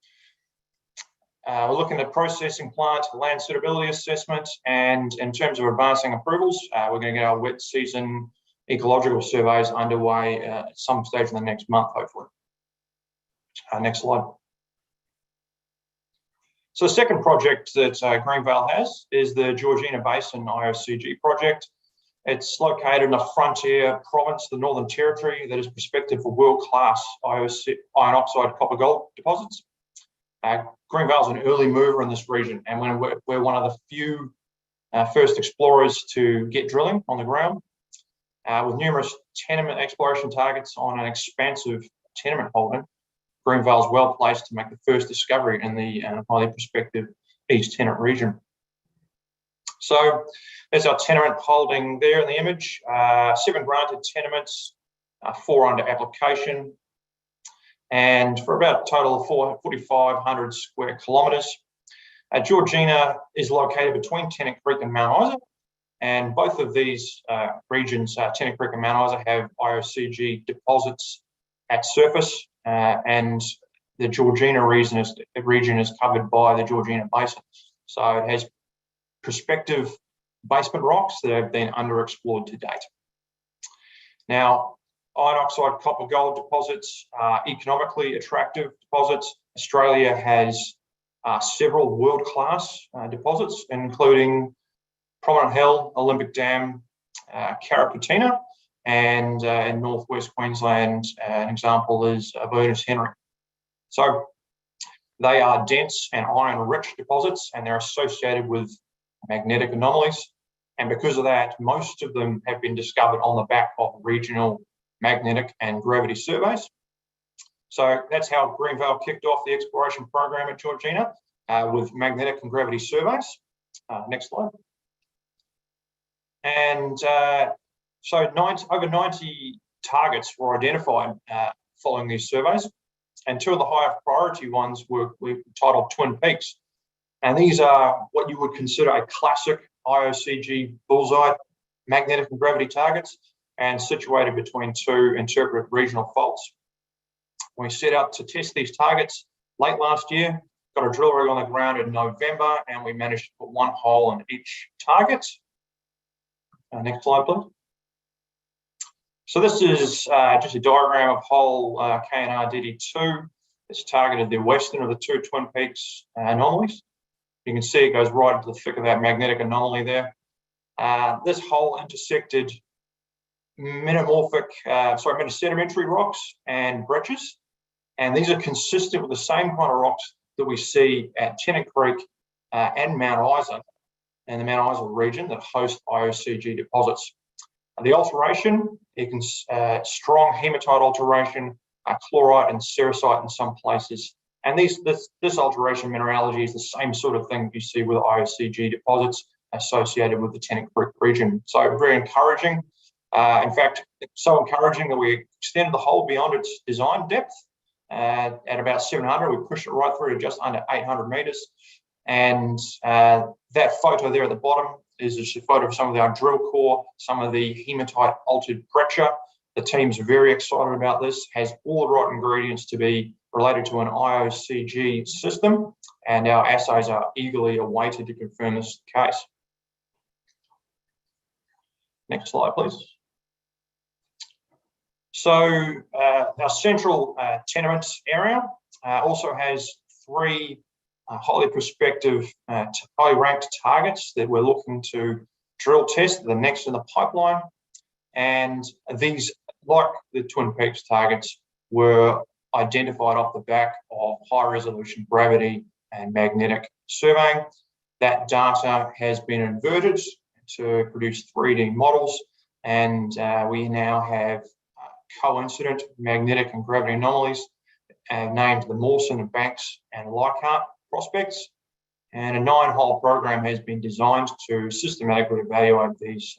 Speaker 5: We're looking at processing plant, land suitability assessment, and in terms of advancing approvals, we're going to get our wet season ecological surveys underway at some stage in the next month, hopefully. Next slide. So the second project that Greenville has is the Georgina Basin IOCG project. It's located in a frontier province, the Northern Territory, that is prospective for world-class iron oxide copper gold deposits. Greenville is an early mover in this region, and we're one of the few first explorers to get drilling on the ground. With numerous tenement exploration targets on an expansive tenement holding, Greenville is well placed to make the first discovery in the highly prospective East Tenement region. So there's our tenement holding there in the image. 7 granted tenements, 4 under application, and for about a total of 4,500 square kilometres. Georgina is located between Tennant Creek and Mount Isa, and both of these regions, Tennant Creek and Mount Isa, have IOCG deposits at surface, and the Georgina region is covered by the Georgina Basin. So it has prospective basement rocks that have been underexplored to date. Now, iron oxide copper gold deposits are economically attractive deposits. Australia has several world-class deposits, including Prominent Hill, Olympic Dam, Carrapateena, and in northwest Queensland, an example is Berners Henry. So they are dense and iron-rich deposits, and they're associated with magnetic anomalies. And because of that, most of them have been discovered on the back of regional magnetic and gravity surveys. So that's how Greenville kicked off the exploration program at Georgina, with magnetic and gravity surveys. Next slide. And so over 90 targets were identified following these surveys, and 2 of the higher priority ones were titled Twin Peaks. And these are what you would consider a classic IOCG bullseye magnetic and gravity targets, and situated between two interpreted regional faults. We set out to test these targets late last year, got a drill rig on the ground in November, and we managed to put one hole in each target. Next slide, please. So this is just a diagram of hole KNR-DD2. It's targeted the western of the two Twin Peaks anomalies. You can see it goes right into the thick of that magnetic anomaly there. This hole intersected metasedimentary rocks and breccias, and these are consistent with the same kind of rocks that we see at Tennant Creek and Mount Isa, and the Mount Isa region that host IOCG deposits. The alteration, you can strong hematite alteration, chlorite and cerussite in some places. And this alteration mineralogy is the same sort of thing you see with IOCG deposits associated with the Tennant Creek region. So very encouraging. In fact, it's so encouraging that we extended the hole beyond its design depth at about 700. We pushed it right through to just under 800 meters. And that photo there at the bottom is just a photo of some of our drill core, some of the hematite altered breccia. The team's very excited about this, has all the right ingredients to be related to an IOCG system, and our assays are eagerly awaited to confirm this is the case. Next slide, please. So our central tenement area also has three highly prospective, highly ranked targets that we're looking to drill test, the next in the pipeline. And these, like the Twin Peaks targets, were identified off the back of high resolution gravity and magnetic surveying. That data has been inverted to produce 3D models, and we now have coincident magnetic and gravity anomalies named the Mawson, Banks and Leichhardt prospects. And a 9-hole program has been designed to systematically evaluate these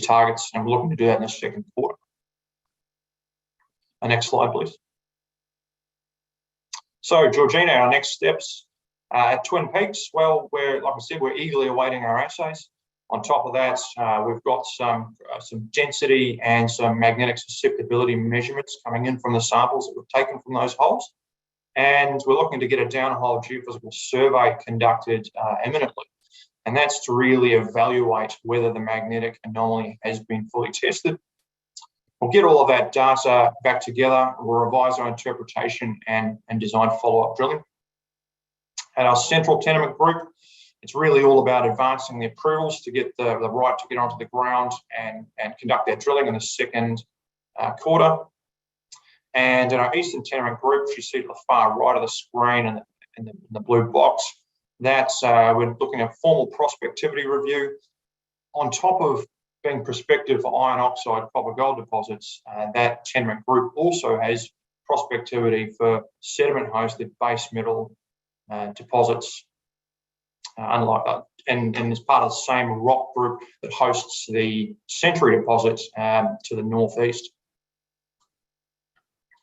Speaker 5: targets, and we're looking to do that in the second quarter. Next slide, please. So, Georgina, our next steps at Twin Peaks. Well, like I said, we're eagerly awaiting our assays. On top of that, we've got some density and some magnetic susceptibility measurements coming in from the samples that we've taken from those holes. And we're looking to get a downhole geophysical survey conducted imminently. And that's to really evaluate whether the magnetic anomaly has been fully tested. We'll get all of that data back together. We'll revise our interpretation and design follow-up drilling. At our central tenement group, it's really all about advancing the approvals to get the right to get onto the ground and conduct that drilling in the second quarter. And in our eastern tenement group, which you see to the far right of the screen in the blue box, that's we're looking at formal prospectivity review. On top of being prospective for iron oxide copper gold deposits, that tenement group also has prospectivity for sediment hosted base metal deposits, and is part of the same rock group that hosts the Century deposits to the northeast.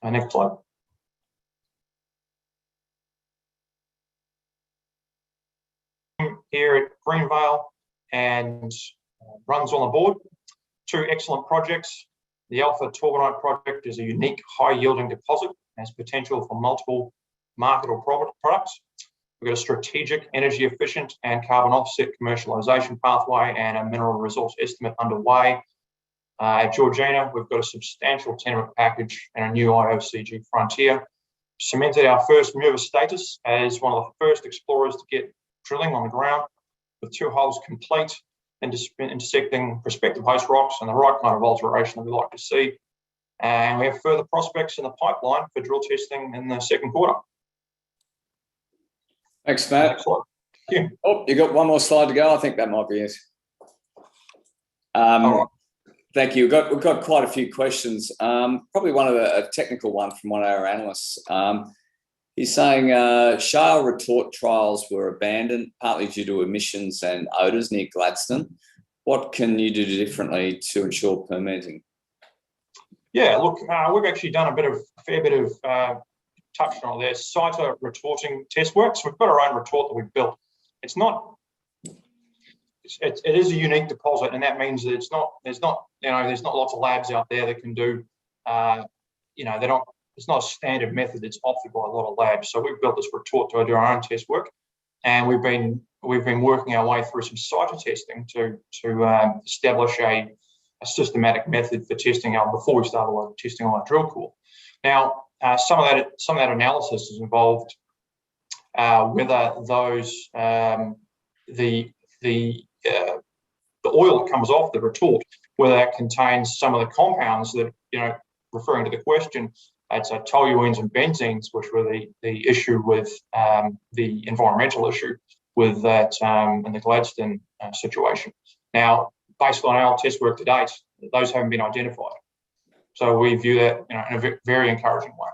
Speaker 5: Next slide. Here at Greenville, and runs on the board. Two excellent projects. The Alpha Torbanite project is a unique high-yielding deposit, has potential for multiple marketable products. We've got a strategic, energy-efficient and carbon offset commercialization pathway and a mineral resource estimate underway. At Georgina, we've got a substantial tenement package and a new IOCG frontier. Cemented our first mover status as one of the first explorers to get drilling on the ground, with 2 holes complete, intersecting prospective host rocks and the right kind of alteration that we like to see. And we have further prospects in the pipeline for drill testing in the second quarter.
Speaker 1: Thanks, Matt.
Speaker 5: Thank you.
Speaker 1: Oh, you got one more slide to go? I think that might be it.
Speaker 5: All right.
Speaker 1: Thank you. We've got quite a few questions. Probably a technical one from one of our analysts. He's saying shale retort trials were abandoned partly due to emissions and odours near Gladstone. What can you do differently to ensure permitting?
Speaker 5: Yeah, look, we've actually done a fair bit of touched on there. CITA retorting test works. We've got our own retort that we've built it's not. It is a unique deposit, and that means that there's not lots of labs out there that can do, it's not a standard method that's offered by a lot of labs. So we've built this retort to do our own test work, and we've been working our way through some cyto testing to establish a systematic method for testing before we start testing on our drill core. Now, some of that analysis has involved whether those the oil that comes off the retort, whether that contains some of the compounds that, referring to the question, it's toluenes and benzenes, which were the issue with the environmental issue with that in the Gladstone situation. Now, based on our test work to date, those haven't been identified. So we view that in a very encouraging way.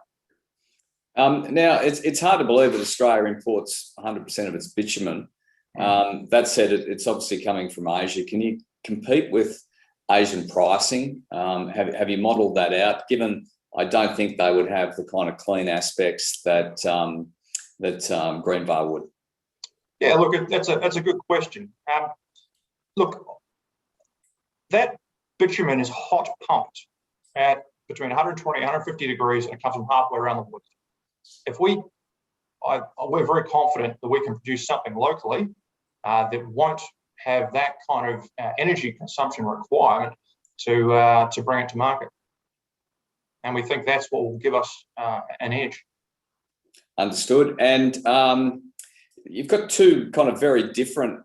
Speaker 1: Now, it's hard to believe that Australia imports 100% of its bitumen. That said, it's obviously coming from Asia. Can you compete with Asian pricing? Have you modelled that out? Given I don't think they would have the kind of clean aspects that Greenville would.
Speaker 5: Yeah, look, that's a good question. Look, that bitumen is hot pumped at between 120 and 150 degrees, and it comes from halfway around the world. We're very confident that we can produce something locally that won't have that kind of energy consumption requirement to bring it to market. And we think that's what will give us an edge.
Speaker 1: Understood. And you've got two kind of very different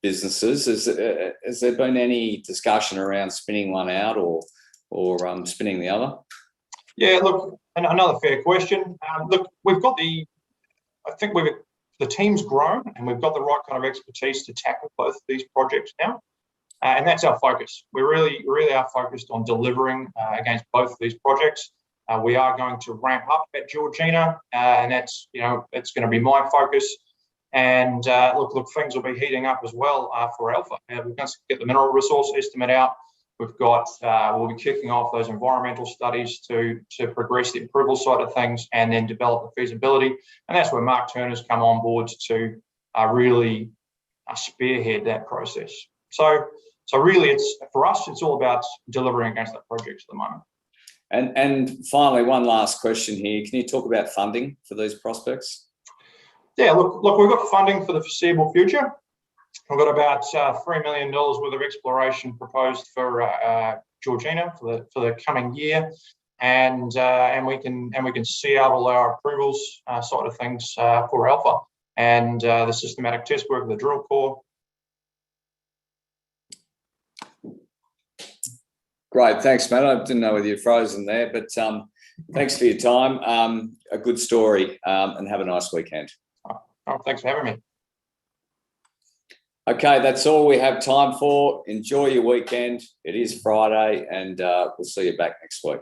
Speaker 1: businesses. Has there been any discussion around spinning one out or spinning the other?
Speaker 5: Yeah, look, another fair question. Look, I think the team's grown, and we've got the right kind of expertise to tackle both of these projects now. And that's our focus. We really are focused on delivering against both of these projects. We are going to ramp up at Georgina, and that's it's going to be my focus. And look, things will be heating up as well for Alpha. We're going to get the mineral resource estimate out. We'll be kicking off those environmental studies to progress the approval side of things, and then develop the feasibility. And that's where Mark Turner's come on board to really spearhead that process. So really, for us, it's all about delivering against that project at the moment.
Speaker 1: And finally, one last question here. Can you talk about funding for these prospects?
Speaker 5: Yeah, look, we've got funding for the foreseeable future. We've got about $3 million worth of exploration proposed for Georgina for the coming year, and we can see out all our approvals side of things for Alpha, and the systematic test work of the drill core.
Speaker 1: Great, thanks, Matt. I didn't know whether you're frozen there, but thanks for your time. A good story, and have a nice weekend.
Speaker 5: Oh, thanks for having me.
Speaker 1: Okay, that's all we have time for. Enjoy your weekend. It is Friday, and we'll see you back next week.